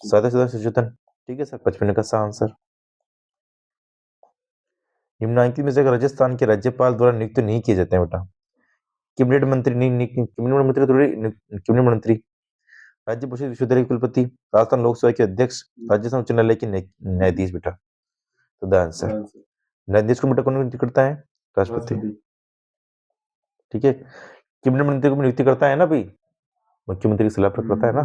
संविधान संशोधन। ठीक है सर, 55 का सही आंसर। निम्नलिखित में से राजस्थान के राज्यपाल द्वारा नियुक्त नहीं किए जाते हैं बेटा? कैबिनेट मंत्री नहीं, कैबिनेट मंत्री थोड़ी, कैबिनेट मंत्री राज्य परिषद विश्वविद्यालय के कुलपति, राजस्थान लोक सेवा के अध्यक्ष, राजस्थान उच्च न्यायालय के न्यायाधीश बेटा। तो द आंसर, न्यायाधीश को बेटा कौन नियुक्ति करता है? राष्ट्रपति। ठीक है, कैबिनेट मंत्री को नियुक्ति करता है ना भाई, मुख्यमंत्री की सलाह पर करता है ना?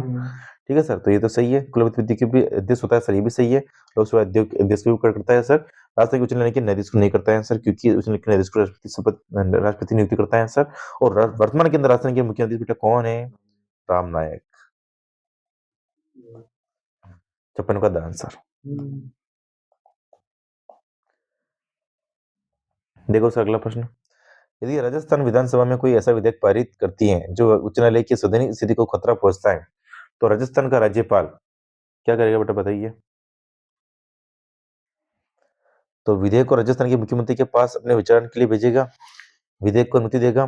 ठीक है सर, तो ये तो सही है। कुलपति विधि के भी अध्यक्ष होता है सर, ये भी सही है। लोकसभा अध्यक्ष को भी करता है सर। राष्ट्रपति उच्च न्यायालय के न्यायाधीश को नहीं करता है सर, क्योंकि उच्च न्यायालय के न्यायाधीश को राष्ट्रपति नियुक्ति करता है सर। और वर्तमान के अंदर राजस्थान के मुख्यमंत्री बेटा कौन है? राम नायक। 56 का आंसर। देखो सर, अगला प्रश्न, यदि राजस्थान विधानसभा में कोई ऐसा विधेयक पारित करती है जो उच्च न्यायालय की संवैधानिक स्थिति को खतरा पहुंचता है, तो राजस्थान का राज्यपाल क्या करेगा बेटा, बताइए? तो विधेयक को राजस्थान के मुख्यमंत्री के पास अपने विचारण के लिए भेजेगा, विधेयक को अनुमति देगा,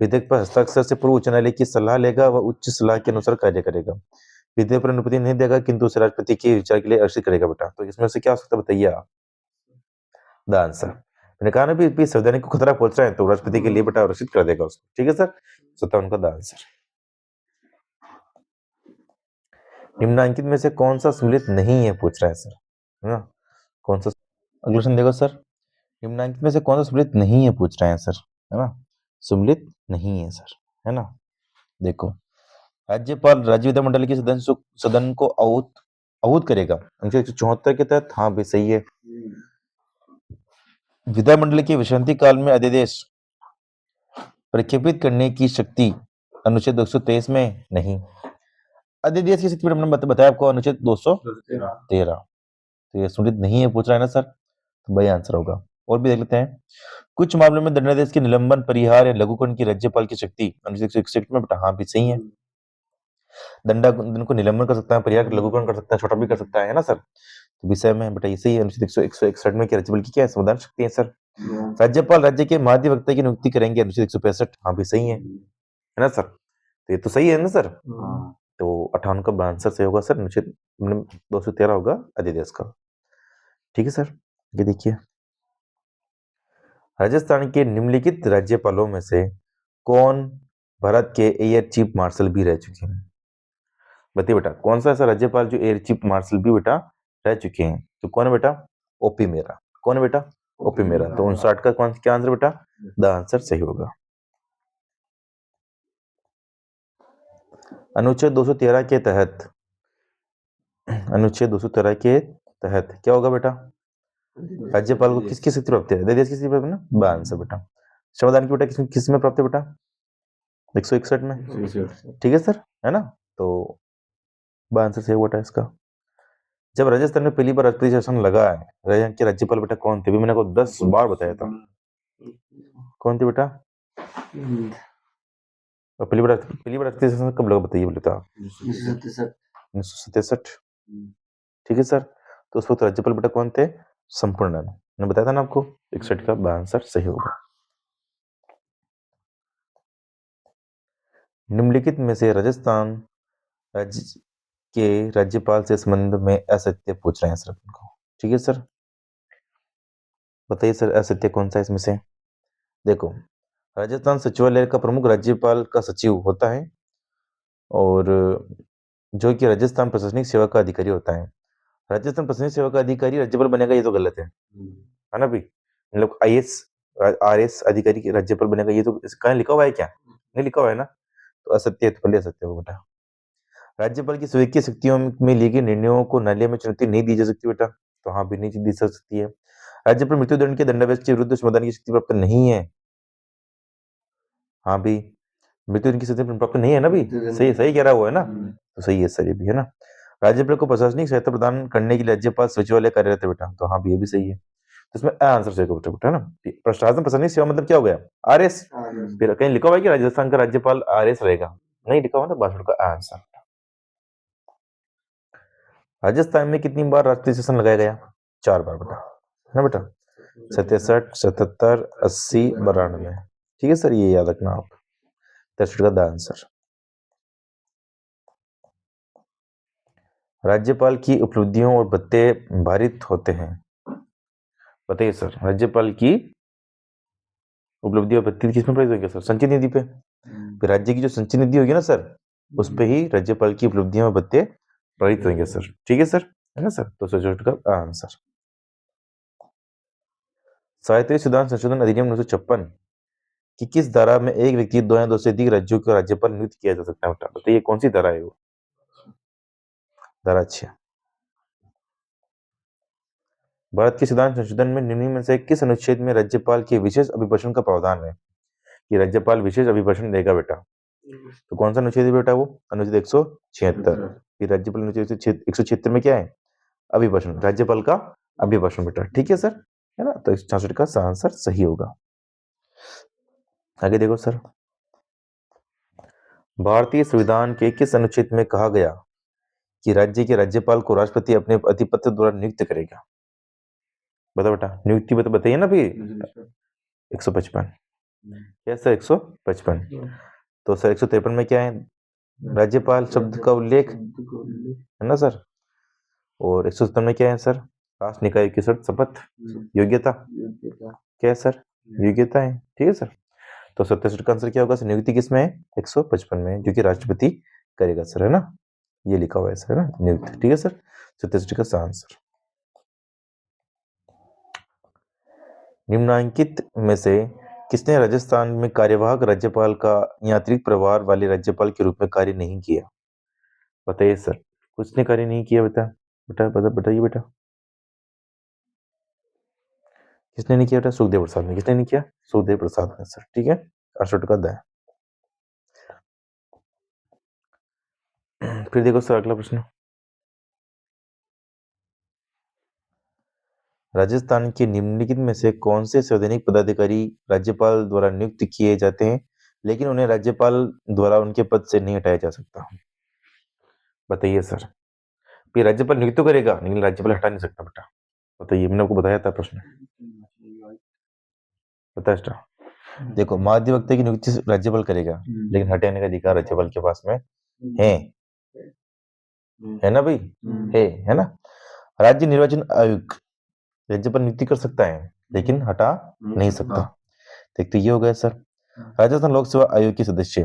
विधेयक पर हस्ताक्षर से पूर्व उच्च न्यायालय की सलाह लेगा व उच्च सलाह के अनुसार कार्य करेगा। विधेयक पर अनुमति नहीं देगा, किंतु उसे राष्ट्रपति के विचार के लिए अर्जित करेगा बेटा। तो इसमें से क्या हो सकता है, बताइए आप? द आंसर, मैंने कहा ना भी संवैधानिक को खतरा पहुंच रहा है तो राष्ट्रपति के लिए बेटा अर्जित कर देगा उसको। ठीक है सर, 57 का द आंसर। निम्नलिखित में से कौन सा सम्मिलित नहीं है, पूछ रहा है सर, है ना? कौन सा? अगला क्वेश्चन देखो सर, निम्नलिखित में से कौन सा सम्मिलित नहीं है, पूछ रहे हैं सर, है ना? सम्मिलित नहीं है सर, है ना? देखो, राज्यपाल राज्य विधानमंडल के सदन को आहूत करेगा अनुच्छेद 174 के तहत, हाँ भी सही है। विधानमंडल के विश्रांति काल में अध्यादेश प्रख्यापित करने की शक्ति अनुच्छेद 223 में नहीं। अध्यादेश की शक्ति हमने बताया आपको, अनुच्छेद 213। तो ये सम्मिलित नहीं है, पूछ रहा है ना सर, तो भाई आंसर होगा और भी देख लेते हैं। कुछ मामलों में दंडादेश के निलंबन, परिहार या लघुकरण की राज्यपाल की शक्ति अनुच्छेद 161 में बेटा हाँ भी सही है। दंड को निलंबन कर सकता है, परिहार लघुकरण कर सकता है, छोटा भी कर सकता है ना सर। तो विषय में बेटा ये सही है। अनुच्छेद 161 में क्या राज्यपाल की क्या है संविधान शक्ति है सर। राज्यपाल राज्य के महाधिवक्ता की नियुक्ति करेंगे, अनुच्छेद 165 हाँ भी सही है ना सर। तो ये तो सही है ना सर। तो 58 का आंसर सही होगा सर, अनुच्छेद 213 होगा अध्यादेश का। ठीक है सर। ये देखिए, राजस्थान के निम्नलिखित राज्यपालों में से कौन भारत के एयर चीफ मार्शल भी रह चुके हैं? बताइए बेटा, कौन सा ऐसा राज्यपाल जो एयर चीफ मार्शल भी बेटा रह चुके हैं? तो कौन है बेटा? ओपी मेरा। कौन है बेटा? ओपी मेरा। तो 59 का कौन क्या आंसर बेटा? द आंसर सही होगा। अनुच्छेद 213 के तहत, अनुच्छेद 213 के तहत क्या होगा बेटा? राज्यपाल को किसकी शक्ति प्राप्त है? देश की प्राप्त है ना, ब आंसर बेटा। संविधान की बेटा किस में प्राप्त है बेटा? 161 में। ठीक है सर, है ना। तो ब आंसर सही बेटा इसका। जब राजस्थान में पहली बार राजपति शासन लगा है, राजस्थान के राज्यपाल बेटा कौन थे? भी मैंने आपको 10 बार बताया था। कौन थे बेटा? और पहली बार राजपति शासन कब लगा बताइए बोले था? 1967। ठीक है सर। तो उस वक्त राज्यपाल बेटा कौन थे? संपूर्णानंद। मैंने बताया था ना आपको। 61 का आंसर सही होगा। निम्नलिखित में से राजस्थान राज्य के राज्यपाल से संबंध में असत्य पूछ रहे हैं सर अपन को। ठीक है सर, बताइए सर असत्य कौन सा इसमें से? देखो, राजस्थान सचिवालय का प्रमुख राज्यपाल का सचिव होता है, और जो कि राजस्थान प्रशासनिक सेवा का अधिकारी होता है। राजस्थान प्रशासनिक सेवा का अधिकारी राज्यपाल बनेगा, ये तो गलत है ना भाई। मतलब IAS RS अधिकारी के राज्यपाल बनेगा, ये तो कहीं लिखा हुआ है क्या? नहीं लिखा हुआ है ना। तो असत्य है, तो पहले असत्य होगा बेटा। राज्यपाल की स्वीकृत शक्तियों में लिए गए निर्णयों को न्यायालय में चुनौती नहीं दी जा सकती बेटा। तो हाँ भी नहीं दी जा सकती है। राज्यपाल मृत्युदंड के दंडादेश के विरुद्ध समाधान की शक्ति प्राप्त नहीं है। हाँ भी, मृत्युदंड की शक्ति प्राप्त नहीं है ना भी। सही सही कह रहा हुआ है ना। तो सही है सर, ये भी है ना। राज्यपाल को प्रशासनिक सहायता प्रदान करने के लिए राज्यपाल सचिवालय कार्यरत है बेटा। तो हाँ भी ये भी सही है। तो इसमें आंसर सही होगा बेटा, है ना। प्रशासन प्रशासनिक सेवा मतलब क्या हो गया? RS। फिर कहीं लिखा हुआ है कि राजस्थान का राज्यपाल RS रहेगा? नहीं लिखा हुआ, तो बासठ का आंसर। राजस्थान में कितनी बार राष्ट्रीय शासन लगाया गया? 4 बार बेटा, है ना बेटा। 67, 77, 80, 92। ठीक है सर, ये याद रखना आप। 63 का द आंसर। राज्यपाल की उपलब्धियों और भत्ते भारित होते हैं। बताइए सर, राज्यपाल की उपलब्धि और भत्ते किसमें प्राप्त होगी सर? संचित निधि पे। फिर राज्य की जो संचित निधि होगी ना सर, उस पे ही राज्यपाल की उपलब्धियां और भत्ते प्राप्त होंगे सर। ठीक है सर, है ना सर। तो 64 का आंसर। साहित्य सुधार संशोधन अधिनियम 1956 कि किस धारा में एक व्यक्ति दो या दो से अधिक राज्यों का राज्यपाल नियुक्त किया जा सकता है बेटा? बताइए कौन सी धारा है वो? धारा 6। भारत के संविधान संशोधन में निम्न में से किस अनुच्छेद में राज्यपाल के विशेष अभिभाषण का प्रावधान है कि राज्यपाल विशेष अभिभाषण देगा बेटा? तो कौन सा अनुच्छेद है बेटा वो? अनुच्छेद 176। फिर राज्यपाल अनुच्छेद 176 में क्या है? अभिभाषण, राज्यपाल का अभिभाषण बेटा। ठीक है सर, है ना। तो 66 का आंसर सही होगा। आगे देखो सर, भारतीय संविधान के किस अनुच्छेद में कहा गया कि राज्य के राज्यपाल को राष्ट्रपति अपने अधिपत्र द्वारा नियुक्त करेगा? बता बेटा, नियुक्ति बताइए ना भी। 155। क्या सर? 155। तो सर 153 में क्या है? राज्यपाल शब्द का उल्लेख, है ना सर। और 177 में क्या है सर? राष्ट्र निकाय की शपथ, योग्यता। क्या है सर? योग्यता है। ठीक है सर। तो 67 का आंसर क्या होगा सर? नियुक्ति किसमें है? 155 में, जो कि राष्ट्रपति करेगा सर, है ना। ये लिखा हुआ है सर, है ना, नियुक्त। ठीक है सर, 67 का आंसर। निम्नांकित में से किसने राजस्थान में कार्यवाहक राज्यपाल का या अतिरिक्त प्रभार वाले राज्यपाल के रूप में कार्य नहीं किया? बताइए सर, कुछ ने कार्य नहीं किया बेटा? बताइए बेटा, किसने नहीं किया बेटा? सुखदेव प्रसाद ने। किसने नहीं किया? सुखदेव प्रसाद ने सर। ठीक है, 68 का द। फिर देखो सर अगला प्रश्न। राजस्थान के निम्नलिखित में से कौन से संवैधानिक पदाधिकारी राज्यपाल द्वारा नियुक्त किए जाते हैं लेकिन उन्हें राज्यपाल द्वारा उनके पद से नहीं हटाया जा सकता? बताइए सर। ये राज्यपाल नियुक्त तो करेगा लेकिन राज्यपाल हटा नहीं सकता बेटा। बताइए, मैंने आपको बताया था प्रश्न। पता है? देखो, महाधिवक्ता की नियुक्ति राज्यपाल करेगा लेकिन हटाने का अधिकार राज्यपाल के पास में है ना भाई? है ना? राज्य निर्वाचन आयोग राज्यपाल नियुक्ति कर सकता है लेकिन हटा नहीं सकता। देखते ये हो गया सर। राजस्थान लोक सेवा आयोग के सदस्य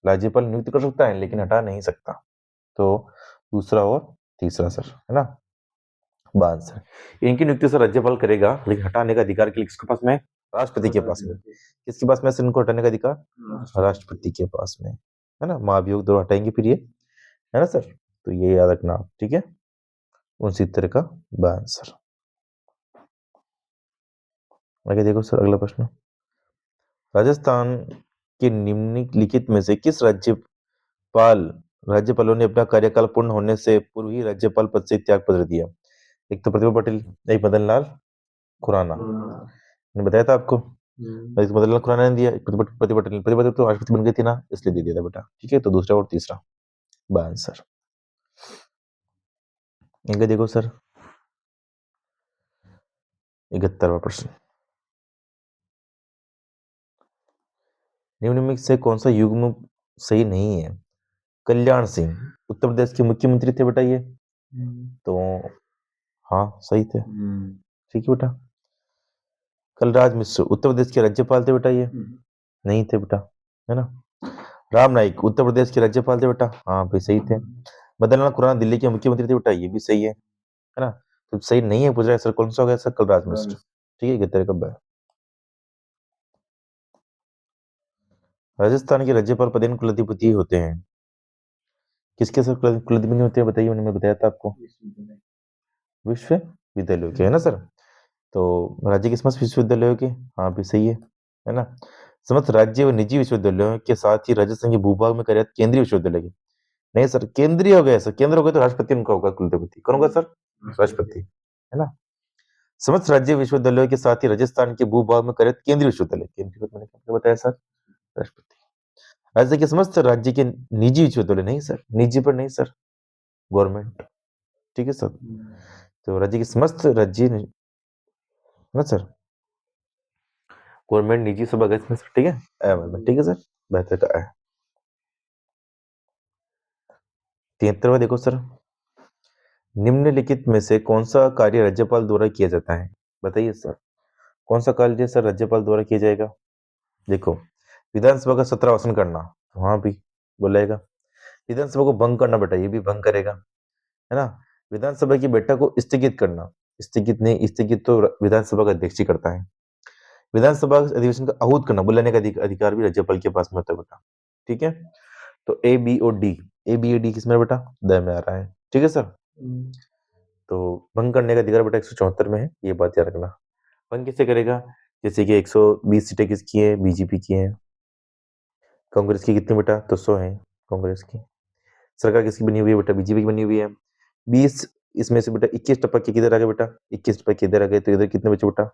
राज्यपाल नियुक्त कर सकता है लेकिन हटा नहीं सकता। तो दूसरा और तीसरा सर, है ना? आंसर इनकी नियुक्ति सर राज्यपाल करेगा लेकिन हटाने का अधिकार के लिए किसके पास में? राष्ट्रपति के पास में। किसके पास में सर इनको हटाने का अधिकार? राष्ट्रपति के पास में, है ना? महाभियोग दो हटाएंगे फिर ये, है ना सर? तो ये याद रखना आप, ठीक है? 69 का आंसर। आगे देखो सर, अगला प्रश्न। राजस्थान के निम्नलिखित में से किस राज्यपालों ने अपना कार्यकाल पूर्ण होने से पूर्व ही राज्यपाल पद से त्याग पत्र दिया? एक तो प्रतिभा पाटिल, एक मदन लाल खुराना। मैंने बताया था आपको। एक मदन लाल खुराना ने दिया, प्रतिभा पाटिल तो राष्ट्रपति बन गई थी ना, इसलिए दे दिया था बेटा। ठीक है, तो दूसरा और तीसरा आंसर। इनका देखो सर, 71वां प्रश्न। निम्न में से कौन सा युग्म सही नहीं है? कल्याण सिंह उत्तर प्रदेश के मुख्यमंत्री थे बेटा ये, तो हाँ सही थे। ठीक है बेटा। कलराज मिश्र उत्तर प्रदेश के राज्यपाल थे बेटा ये, नहीं थे बेटा, है ना? राम नाईक उत्तर प्रदेश के राज्यपाल थे बेटा, हाँ भाई सही थे। मदन लाल खुराना दिल्ली के मुख्यमंत्री थे बेटा, ये भी सही है ना? तो सही नहीं है पूछ रहा है सर, कौन सा हो गया सर? कलराज मिश्र। ठीक है, 71 कब है? राजस्थान के राज्यपाल पदेन कुलाधिपति होते हैं। किसके सर कुलाधिपति होते हैं बताइए, मैंने बताया था आपको। विश्वविद्यालयों के, है ना सर? तो राज्य के समस्त विश्वविद्यालयों के, हाँ भी सही है ना? समस्त राज्य व निजी विश्वविद्यालयों के साथ ही राजस्थान के भूभाग में कार्यरत केंद्रीय विश्वविद्यालय के, नहीं सर केंद्रीय हो गया सर, केंद्र हो गया तो राष्ट्रपति उनका होगा कुलपति। कौन होगा सर? राष्ट्रपति, है ना? समस्त राज्य विश्वविद्यालयों के साथ ही राजस्थान के भूभाग में कार्यरत केंद्रीय विश्वविद्यालय, केंद्रीय मैंने क्या बताया सर? राष्ट्रपति। राज्य के समस्त राज्य के निजी विश्वविद्यालय, नहीं सर, निजी पर नहीं सर, गवर्नमेंट। ठीक है सर, तो राज्य के समस्त राज्य, ना सर, गवर्नमेंट निजी सब अगस्त में सर, ठीक है? ठीक है सर, बेहतर का है। 73वां देखो सर। निम्नलिखित में से कौन सा कार्य राज्यपाल द्वारा किया जाता है? बताइए सर, कौन सा कार्य सर राज्यपाल द्वारा किया जाएगा? देखो, विधानसभा का सत्रावसान करना, वहां भी बोलेगा। विधानसभा को भंग करना बेटा, ये भी भंग करेगा, है ना? विधानसभा की बैठक को स्थगित करना, स्थगित नहीं, स्थगित तो विधानसभा का अध्यक्ष ही करता है। विधानसभा अधिवेशन का आहूत करना, बुलाने का अधिकार भी राज्यपाल के पास में होता है बेटा। ठीक है, तो ए बी और D, A B A D किसमें बेटा? द में आ रहा है। ठीक है सर, तो भंग करने का अधिकार बेटा 174 में है, ये बात याद रखना। भंग किससे करेगा? जैसे कि 120 सीटें किसकी है? बीजेपी की है। कांग्रेस की कितनी बेटा? तो 100 है कांग्रेस की। सरकार किसकी बनी हुई है बेटा? बीजेपी की बनी हुई है। 20 इसमें से बेटा 21 टपक के किधर आ गए बेटा? 21 टपक के इधर आ गए, तो इधर कितने बचे बेटा?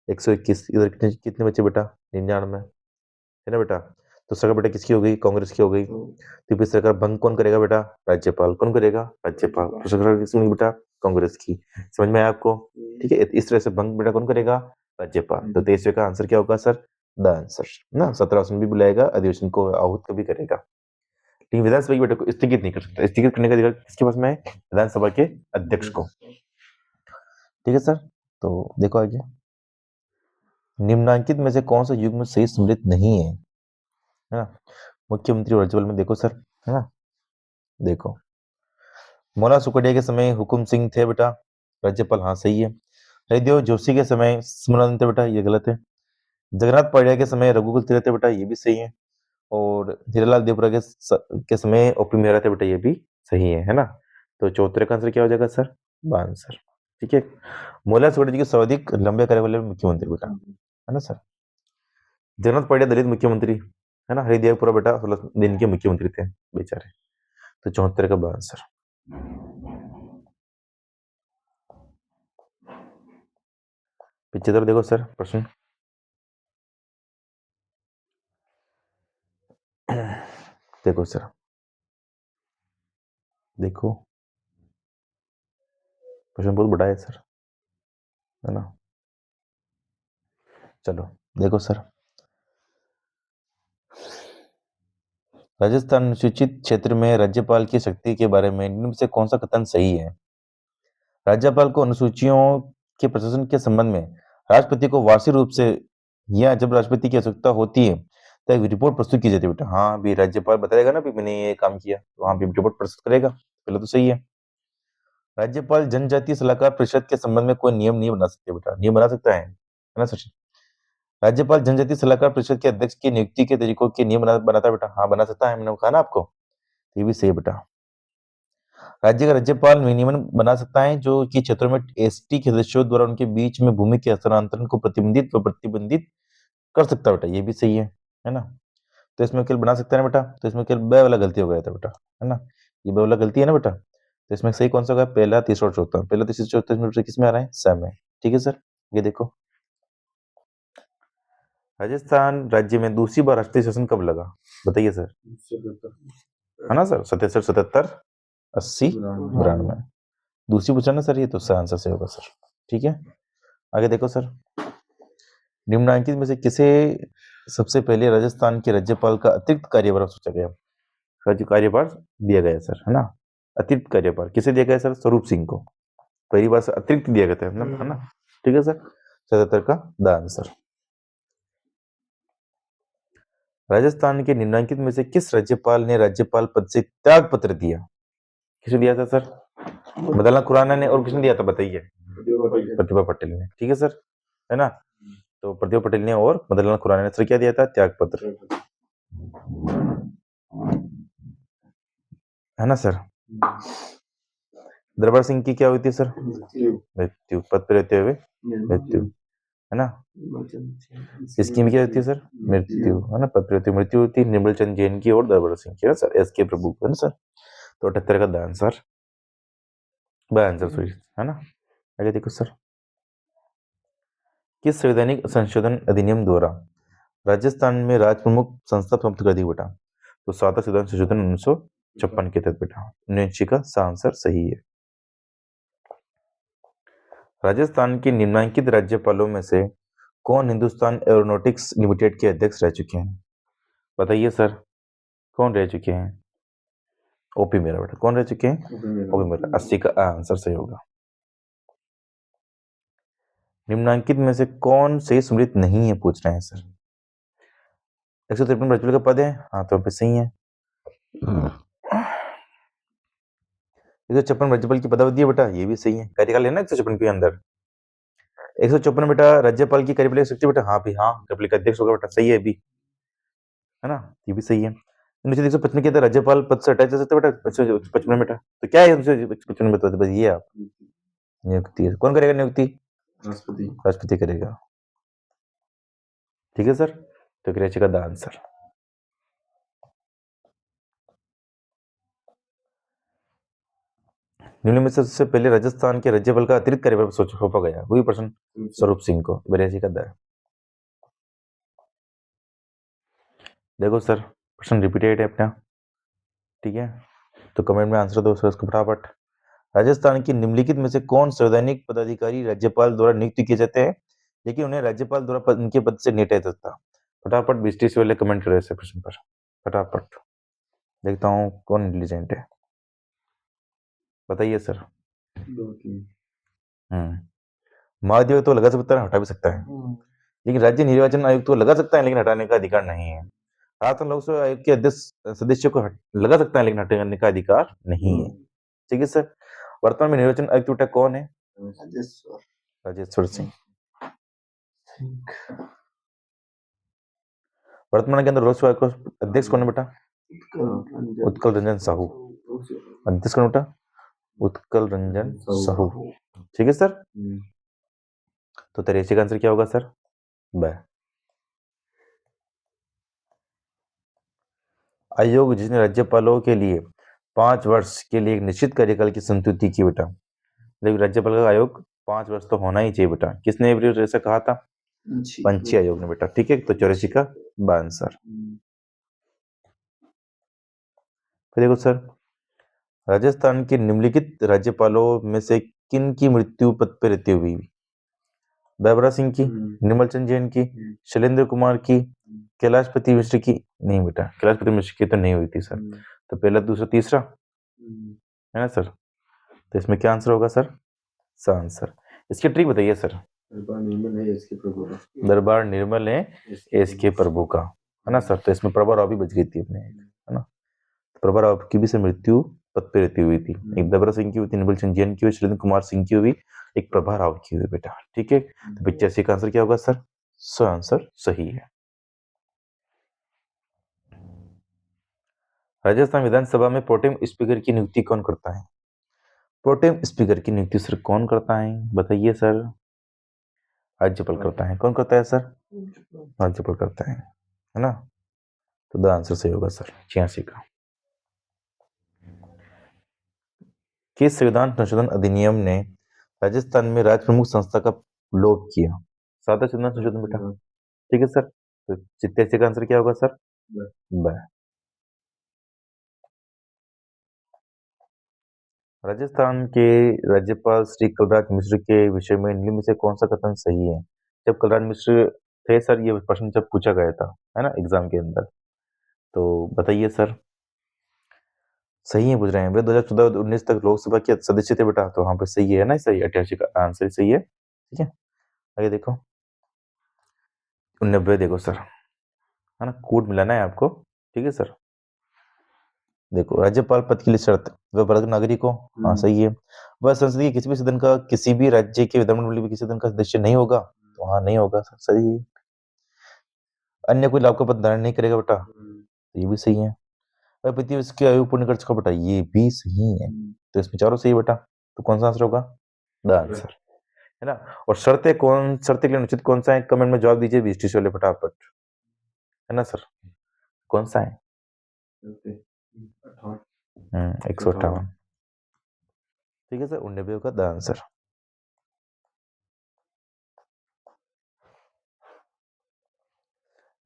121। इधर कितने बचे बेटा? 99, है ना बेटा? तो सरकार बेटा किसकी हो गई? कांग्रेस की हो गई। तो फिर सरकार भंग कौन करेगा बेटा? राज्यपाल। कौन करेगा? राज्यपाल। तो सरकार किसकी बनी बेटा? कांग्रेस की। समझ में आया आपको? ठीक है, इस तरह से भंग बेटा कौन करेगा? राज्यपाल। तो 23वें का आंसर क्या होगा सर? द आंसर ना। 17 भी बुलाएगा, अधिवेशन को आहूत कभी करेगा, लेकिन विधानसभा की बैठक को स्थगित नहीं कर सकता। स्थगित करने का अधिकार किसके पास में है? विधानसभा के अध्यक्ष को। ठीक है सर, तो देखो आगे। निम्नांकित में से कौन सा युग्म सही सम्मिलित नहीं है ना? मुख्यमंत्री और राज्यपाल में देखो सर, है ना? देखो, मौलाना सुखड़िया के समय हुकुम सिंह थे बेटा, राज्यपाल, हाँ सही है। हरिदेव जोशी के समय स्मरण थे बेटा, ये गलत है। जगन्नाथ पढ़िया के समय रघुकुल तिलक थे बेटा, ये भी सही है। और हीरालाल देवपुरा के समय ओपी मेहरा थे बेटा, ये भी सही है ना? तो 74 का आंसर क्या हो जाएगा सर? आंसर। ठीक है, मौलाना सुखड़िया जी के सर्वाधिक लंबे कार्य वाले मुख्यमंत्री बेटा, है ना सर? जगन्नाथ पढ़िया दलित मुख्यमंत्री, है ना? हरिदेवपुरा बेटा 16 दिन के मुख्यमंत्री थे बेचारे। तो 74 का आंसर। पीछे तरफ देखो सर प्रश्न। देखो सर, देखो प्रश्न बहुत बड़ा है सर, है ना। चलो देखो सर, राजस्थान अनुसूचित क्षेत्र में राज्यपाल की शक्ति के बारे में निम्न में से कौन सा कथन सही है? राज्यपाल को अनुसूचियों के प्रशासन के संबंध में राष्ट्रपति को वार्षिक रूप से या जब राष्ट्रपति की आवश्यकता होती है तो एक रिपोर्ट प्रस्तुत की जाती है। बेटा हाँ, भी राज्यपाल बताएगा ना भी मैंने ये काम किया, तो वहां भी रिपोर्ट प्रस्तुत करेगा, पहले तो सही है। राज्यपाल जनजातीय सलाहकार परिषद के संबंध में कोई नियम नहीं बना सकते। बेटा नियम बना सकता है ना सचिन? राज्यपाल जनजातीय सलाहकार परिषद के अध्यक्ष की नियुक्ति के तरीकों के नियम बनाता है। बेटा हाँ बना सकता है, मैंने कहा ना आपको, ये भी सही है बेटा। राज्य का राज्यपाल विनियमन बना सकता है जो कि क्षेत्रों में एसटी के सदस्यों द्वारा उनके बीच में भूमि के हस्तांतरण को प्रतिबंधित कर सकता है। बेटा ये भी सही है ना। तो इसमें केवल बना सकता है ना बेटा, तो इसमें केवल ब वाला गलती हो गया था बेटा, है ना। ये ब वाला गलती है ना बेटा, तो इसमें सही कौन सा होगा? पहला, तीसरा और चौथा। पहला, तीसरा, चौथा इसमें किस में आ रहा है? स में। ठीक है सर, ये देखो राजस्थान राज्य में दूसरी बार राष्ट्रीय शासन कब लगा? बताइए सर, है ना सर? 77, 77, 80, 92। दूसरी पूछा ना सर, ये तो सही आंसर से होगा सर। ठीक है, आगे देखो सर, निम्नलिखित में से किसे सबसे पहले राजस्थान के राज्यपाल का अतिरिक्त कार्यभार सोचा गया? कार्यभार दिया गया सर, है ना। अतिरिक्त कार्यभार किसे दिया गया सर? स्वरूप सिंह को पहली बार से अतिरिक्त दिया गया था, है ना। ठीक है सर, 77 का द आंसर। राजस्थान के निम्नलिखित में से किस राज्यपाल ने राज्यपाल पद से त्याग पत्र दिया? किसे दिया था सर? मदन लाल खुराना ने, और किसने दिया था बताइए? प्रतिभा पटेल ने। ठीक है सर, है ना। तो प्रतिभा पटेल ने और मदन लाल खुराना ने सर क्या दिया था? त्याग पत्र, है ना सर। दरबार सिंह की क्या हुई थी सर? मृत्यु, पद पर रहते हुए मृत्यु, है ना। इसकी क्या होती है सर? मृत्यु, है ना। पद पर रहते हुए मृत्यु होती है निर्मल चंद जैन की और दरबार सिंह की, है सर। एस के प्रभु, है ना सर। तो 78 का द आंसर, सॉरी, है ना। आगे देखो सर, किस संवैधानिक संशोधन अधिनियम द्वारा राजस्थान में राज प्रमुख संस्था समाप्त कर दी? बेटा तो 7वां संविधान संशोधन 1956 के तहत। बेटा 79 का आंसर सही है। राजस्थान के निम्नलिखित राज्यपालों में से कौन हिंदुस्तान एरोनॉटिक्स लिमिटेड के अध्यक्ष रह चुके हैं? बताइए सर, कौन रह चुके हैं? ओपी मेरा। बेटा कौन रह चुके हैं? ओपी मेरा। 80 का आंसर सही होगा। निम्नलिखित में से कौन सही स्मृत नहीं है पूछ रहे हैं सर? 153 राज्यपाल का पद है, हाँ तो सही है। 156 राज्यपाल की पदावधि है बेटा, ये भी सही है। कार्यकाल है ना 156 के अंदर। 154 बेटा राज्यपाल की कार्यपालिक शक्ति। बेटा हाँ भी, हाँ कार्यपालिक अध्यक्ष होगा बेटा, सही है भी, है ना। ये भी सही है। 155 के अंदर राज्यपाल पद से हटाया जा सकता है बेटा 155 बेटा, तो क्या है 155 में? बता ये आप नियुक्ति है। कौन करेगा नियुक्ति? राष्ट्रपति, राष्ट्रपति करेगा। ठीक है सर, तो कृषि का द आंसर। निम्न में सबसे पहले राजस्थान के राज्यपाल का अतिरिक्त कार्यभार सौंपा गया, वही प्रश्न स्वरूप सिंह को। 82 का द। देखो सर, प्रश्न रिपीटेड है अपना, ठीक है। तो कमेंट में आंसर दो सर उसको फटाफट। राजस्थान की निम्नलिखित में से कौन संवैधानिक पदाधिकारी राज्यपाल द्वारा नियुक्त किए जाते हैं लेकिन उन्हें राज्यपाल द्वारा उनके पद से नहीं हटाया जाता? फटाफट 20 वाले कमेंट करो इस प्रश्न पर, फटाफट देखता हूँ कौन इंटेलिजेंट है। बताइए सर। महाधिवक्ता तो लगा सकता है, हटा भी सकता है, लेकिन राज्य निर्वाचन आयोग तो लगा सकता है लेकिन हटाने का अधिकार नहीं है। राजस्थान लोकसेवा आयोग के अध्यक्ष सदस्य को लगा सकता है लेकिन हटाने का अधिकार नहीं है। ठीक है सर। वर्तमान में निर्वाचन आयुक्त बेटा कौन है? राजेश्वर सिंह। वर्तमान के अंदर लोकसेवा आयोग का अध्यक्ष कौन है बेटा? उत्कल रंजन साहू। अध्यक्ष कौन बेटा? उत्कल रंजन साहू। ठीक है सर। तो 83 का आंसर क्या होगा सर? ब। आयोग जिसने राज्यपालों के लिए 5 वर्ष के लिए एक निश्चित कार्यकाल की संतुति की बेटा, लेकिन राज्यपाल का आयोग 5 वर्ष तो होना ही चाहिए बेटा। किसने ऐसा कहा था? पंछी आयोग ने बेटा। ठीक है, तो 84 का आंसर। फिर देखो सर, राजस्थान के निम्नलिखित राज्यपालों में से किन की मृत्यु पद पर रहते हुई? बैबरा सिंह की, निर्मल चंद जैन की, शैलेंद्र कुमार की, कैलाशपति मिश्र की? नहीं बेटा, कैलाशपति मिश्र की तो नहीं हुई थी सर। तो पहला, दूसरा, तीसरा है ना सर। तो इसमें क्या आंसर होगा सर? सा आंसर। इसकी ट्रिक बताइए सर। दरबार निर्मल है एस के प्रभु का, है ना सर। तो इसमें प्रभा राव भी बच गई थी अपने, है ना। प्रभा राव की भी से मृत्यु पद पे रहती हुई थी। एक बैबरा सिंह की हुई थी, निर्मल चंद जैन की हुई, शैलेंद्र कुमार सिंह की हुई, एक प्रभा राव की हुई बेटा। ठीक है, तो 85 का आंसर क्या होगा सर? सो आंसर सही है। राजस्थान विधानसभा में प्रोटेम स्पीकर की नियुक्ति कौन करता है? प्रोटेम स्पीकर की नियुक्ति सर कौन करता है बताइए सर? राज्यपाल करता है। कौन करता है सर? राज्यपाल करता है ना। तो द आंसर सही होगा सर 86 का। किस संविधान संशोधन अधिनियम ने राजस्थान में राज प्रमुख संस्था का लोप किया? सादा संविधान संशोधन बेटा। ठीक है सर, तो 87 का आंसर क्या होगा सर? ब। राजस्थान के राज्यपाल श्री कलराज मिश्र के विषय में निम्न में से कौन सा कथन सही है? जब कलराज मिश्र थे सर, ये प्रश्न जब पूछा गया था, है ना, एग्जाम के अंदर, तो बताइए सर। सही है, पूछ रहे हैं वे 2014-19 तक लोकसभा के सदस्य थे बेटा। तो वहां पे सही है ना, सही 88 का आंसर सही है। ठीक है, आगे देखो 90 देखो सर, है ना, कोड मिलाना है आपको। ठीक है सर, देखो राज्यपाल पद के लिए शर्त, वह भारत का नागरिक हो। हाँ सही है। वह संसद के किसी भी सदन का, किसी भी राज्य के विधानमंडल में किसी सदन का सदस्य नहीं होगा। तो हाँ नहीं होगा सर, सही है। अन्य कोई लाभ का पद धारण नहीं करेगा बेटा। तो ये भी सही है। वह 35 वर्ष की आयु पूर्ण कर चुका बेटा, ये भी सही है। तो इसमें चारों सही बेटा। तो कौन सा आंसर होगा? द आंसर, है ना। और शर्तें कौन, शर्तें के लिए अनुचित कौन सा है? कमेंट में जवाब दीजिए 20 वाले फटाफट, है ना सर। कौन सा है? 158। ठीक है सर, 90 का द आंसर।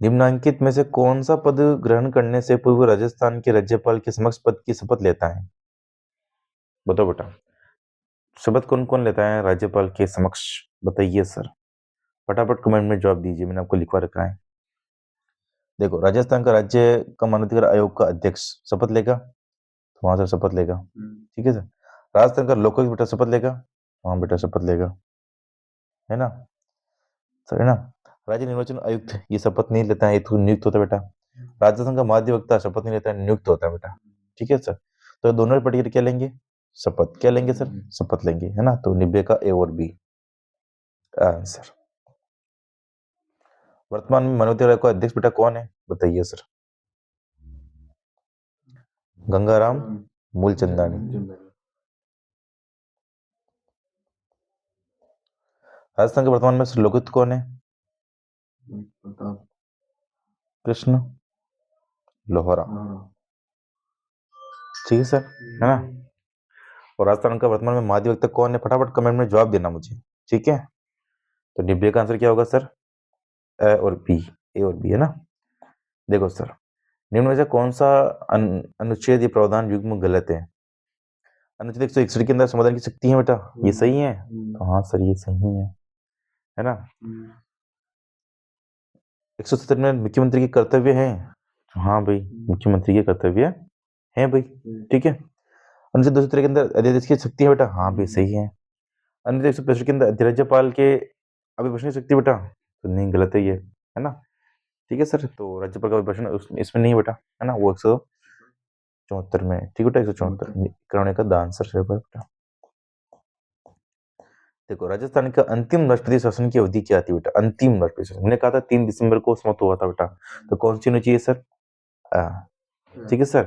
निम्नांकित में से कौन सा पद ग्रहण करने से पूर्व राजस्थान के राज्यपाल के समक्ष पद की शपथ लेता है? बताओ बेटा, शपथ कौन कौन लेता है राज्यपाल के समक्ष? बताइए सर, फटाफट कमेंट में जवाब दीजिए, मैंने आपको लिखवा रखा है। देखो, राजस्थान का राज्य का मानवाधिकार आयोग का अध्यक्ष शपथ लेगा, तो वहां से शपथ लेगा। ठीक है सर। राजस्थान का लोकपाल बेटा शपथ लेगा, वहां बेटा शपथ लेगा, है ना सर, है ना। राज्य निर्वाचन आयुक्त ये शपथ नहीं लेता है, ये तो नियुक्त होता है बेटा। राजस्थान का महाधिवक्ता शपथ नहीं लेता है, नियुक्त होता है बेटा। ठीक है सर, तो दोनों पढ़िए क्या लेंगे? शपथ। क्या लेंगे सर? शपथ लेंगे, है ना। तो 90 का ए और बी आंसर। वर्तमान में मानवाधिकार आयोग का अध्यक्ष बेटा कौन है? बताइए सर। गंगाराम मूलचंदानी। राजस्थान के वर्तमान में लोकायुक्त कौन है? कृष्ण लोहरा। ठीक है सर, है ना। और राजस्थान का वर्तमान में महाधिवक्ता कौन है? फटाफट कमेंट में जवाब देना मुझे। ठीक है, तो 90 का आंसर क्या होगा सर? ए और बी, ए और बी, है ना। देखो सर, निम्न में से कौन सा अनुच्छेद या प्रावधान युग्म गलत है? अनुच्छेद 161 के अंदर समाधान की शक्ति है बेटा, ये सही है। तो हाँ सर, ये सही है ना। 170 में मुख्यमंत्री के कर्तव्य है। हाँ भाई, मुख्यमंत्री के कर्तव्य है भाई। ठीक है। अनुच्छेद 273 के अंदर अध्यादेश की शक्ति है बेटा, हाँ भाई सही है। अनुच्छेद 165 के अंदर राज्यपाल के अभिभाषण की शक्ति बेटा, तो नहीं, गलत है ये, है ना। ठीक है सर, तो राज्यपाल का अभिभाषण इसमें नहीं बेटा, है ना, वो 174 में। ठीक बेटा, 174 कराने का द आंसर बेटा। देखो, राजस्थान का अंतिम राष्ट्रपति शासन की अवधि क्या थी बेटा? अंतिम राष्ट्रपति शासन मैंने कहा था 3 दिसंबर को समाप्त हुआ था बेटा। तो कौन सी होनी चाहिए सर? ठीक है सर,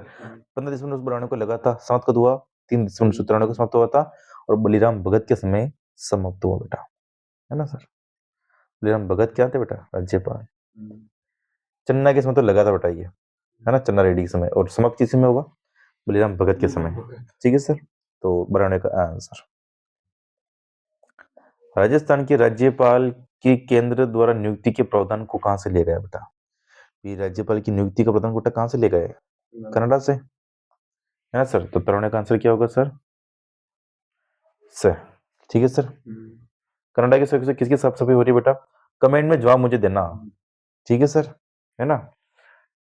15 दिसंबर उस बनाने को लगा था, समाप्त कब हुआ? 3 दिसंबर 1993 को समाप्त हुआ था। और बलिराम भगत के समय समाप्त हुआ बेटा, है ना सर। बलिराम भगत क्या थे बेटा? राज्यपाल। चन्ना के समय तो लगा था बेटा ये, है ना, चन्ना रेड्डी के समय। और समाप्त किस समय होगा? बलिराम भगत के समय। ठीक है सर, तो बनाने का आंसर। राजस्थान के राज्यपाल की केंद्र द्वारा नियुक्ति के प्रावधान को कहां से ले गया बेटा? ये राज्यपाल की नियुक्ति का प्रावधान बेटा कहां से ले गए? कनाडा से, है ना सर? तो तरुण का आंसर क्या होगा सर? सर, ठीक है सर। कनाडा की सर किसकी साफ सफाई हो रही है बेटा? कमेंट में जवाब मुझे देना, ठीक है सर, है ना?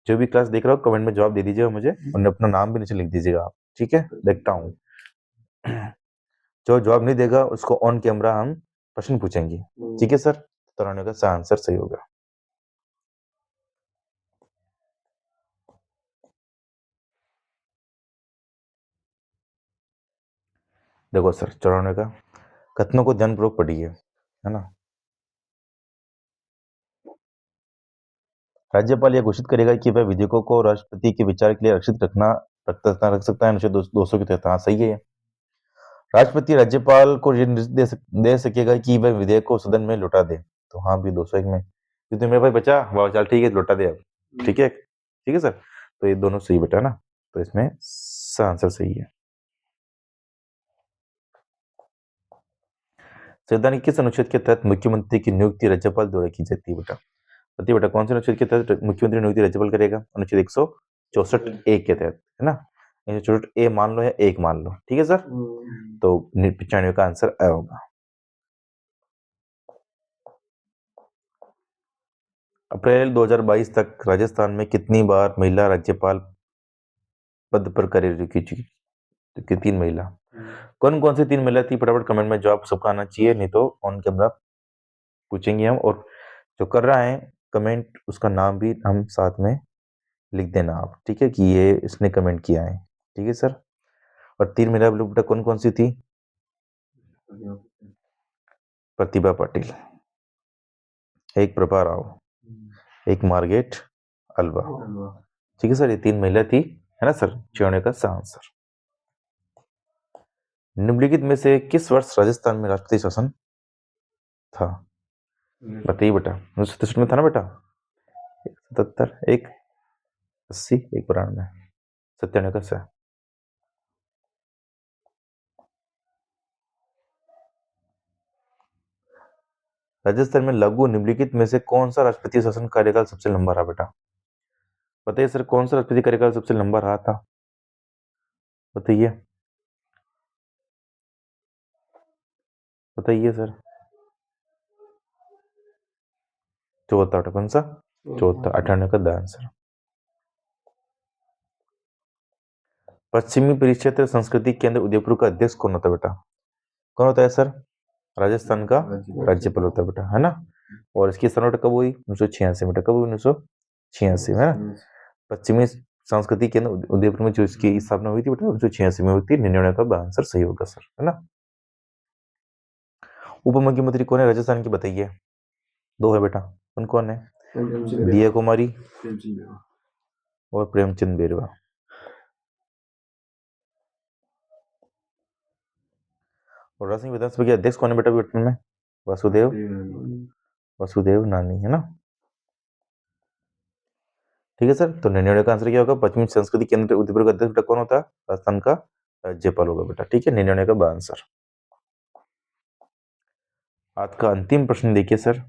जो भी क्लास देख रहा हो कमेंट में जवाब दे दीजिएगा मुझे और अपना नाम भी नीचे लिख दीजिएगा आप, ठीक है? देखता हूँ। जो जवाब नहीं देगा उसको ऑन कैमरा हम प्रश्न पूछेंगे, ठीक है सर? तरुण का सही आंसर सही होगा। देखो सर, चौरानवे का कथनों को ध्यानपूर्वक पढ़िए, है ना? राज्यपाल यह घोषित करेगा कि वह विधेयकों को राष्ट्रपति के विचार के लिए आरक्षित रख सकता है अनुच्छेद 200 के तहत। हाँ, सही है। राष्ट्रपति राज्यपाल को ये निर्देश दे सकेगा कि वह विधेयक को सदन में लौटा दे। तो हाँ भी 201 में, क्योंकि मेरे भाई बचा वाह, चल ठीक है, लौटा दे अब, ठीक है, ठीक है सर। तो ये दोनों सही बेटा ना, तो इसमें आंसर सही है। संविधान के किस अनुच्छेद के तहत मुख्यमंत्री की नियुक्ति राज्यपाल द्वारा की जाती है बेटा? बताइए बेटा, कौन से अनुच्छेद के तहत मुख्यमंत्री नियुक्ति राज्यपाल करेगा? अनुच्छेद 164 ए के तहत, है ना? 164 ए मान लो या 1 मान लो, ठीक है सर। तो 95 का आंसर आ होगा। अप्रैल 2022 तक राजस्थान में कितनी बार महिला राज्यपाल पद पर कार्यरत की चुकी? तो 3 महिला। कौन कौन सी 3 महिला थी? फटाफट कमेंट में जवाब सबका आना चाहिए, नहीं तो ऑन कैमरा पूछेंगे हम। और जो कर रहा है कमेंट, उसका नाम भी हम साथ में लिख देना आप, ठीक है, कि ये इसने कमेंट किया है, ठीक है सर। और 3 महिला बेटा कौन कौन सी थी? प्रतिभा पाटिल, एक प्रभा राव, एक मार्गेट अल्वा, ठीक है सर। ये 3 महिला थी, है ना सर? चुनाव का सही आंसर। निम्नलिखित में से किस वर्ष राजस्थान में राष्ट्रपति शासन था? बताइए बेटा। 1967 में था ना बेटा? 77, 180, 192, 97 का सही। राजस्थान में लागू निम्नलिखित में से कौन सा राष्ट्रपति शासन कार्यकाल सबसे लंबा रहा बेटा? बताइए सर, कौन सा राष्ट्रपति कार्यकाल सबसे लंबा रहा था? बताइए, बताइए सर। चौथा बेटा, कौन सा? चौथा, 98 का द आंसर। पश्चिमी परिक्षेत्र संस्कृति केंद्र उदयपुर का अध्यक्ष कौन होता है बेटा? कौन होता है सर? राजस्थान का राज्यपाल होता है बेटा, है ना? और इसकी स्थापना कब हुई? 1986 में। कब हुई? 1986 में, है ना? पश्चिमी संस्कृति केंद्र उदयपुर में जो इसकी स्थापना हुई थी बेटा 1986 में हुई थी। 99 का आंसर सही होगा सर, है ना? उप मुख्यमंत्री कौन है राजस्थान की? बताइए। 2 है बेटा, कौन कौन है? दिया कुमारी और प्रेमचंद बेरवा। और राजस्थान विधानसभा के अध्यक्ष कौन है बेटा वर्तमान में? वसुदेव नानी, है ना? ठीक है सर। तो 99 का आंसर क्या होगा? पश्चिमी संस्कृति केंद्र उदयपुर का अध्यक्ष कौन होता है? राजस्थान का राज्यपाल होगा बेटा, ठीक है। 99 का आंसर। आज का अंतिम प्रश्न देखिए सर।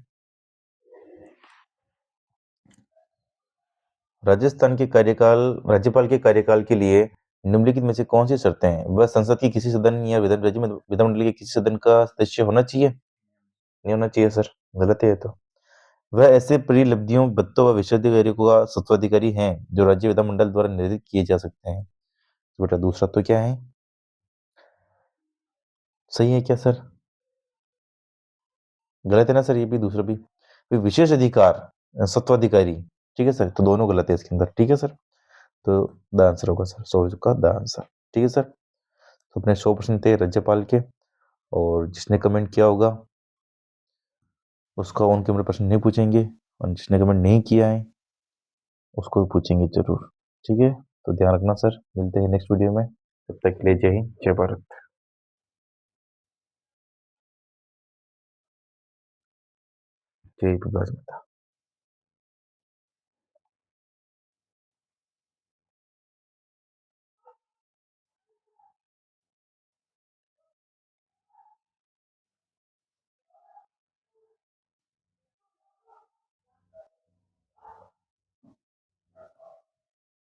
राजस्थान के राज्यपाल के कार्यकाल के लिए निम्नलिखित में से कौन सी शर्तें हैं? वह संसद की किसी सदन या विधानमंडल के किसी सदन का सदस्य होना चाहिए? नहीं होना चाहिए सर, गलत है तो। वह ऐसे परिलब्धियों, भत्तों व विशेषाधिकारियों का सत्वाधिकारी हैं जो राज्य विधानमंडल द्वारा निर्धारित किए जा सकते हैं। तो बेटा दूसरा तो क्या है? सही है क्या सर? गलत है ना सर? ये भी दूसरा भी विशेष अधिकार, सत्वाधिकारी, ठीक है सर। तो दोनों गलत है इसके अंदर, ठीक है सर। तो द आंसर होगा सर 100 का द आंसर, ठीक है सर। तो अपने 100 प्रश्न थे राज्यपाल के, और जिसने कमेंट किया होगा उसका ऑन कैमरा प्रश्न नहीं पूछेंगे, और जिसने कमेंट नहीं किया है उसको पूछेंगे जरूर, ठीक है। तो ध्यान रखना सर, मिलते हैं नेक्स्ट वीडियो में। तब तक के लिए जय हिंद, जय भारत। जय प्रभाष माता।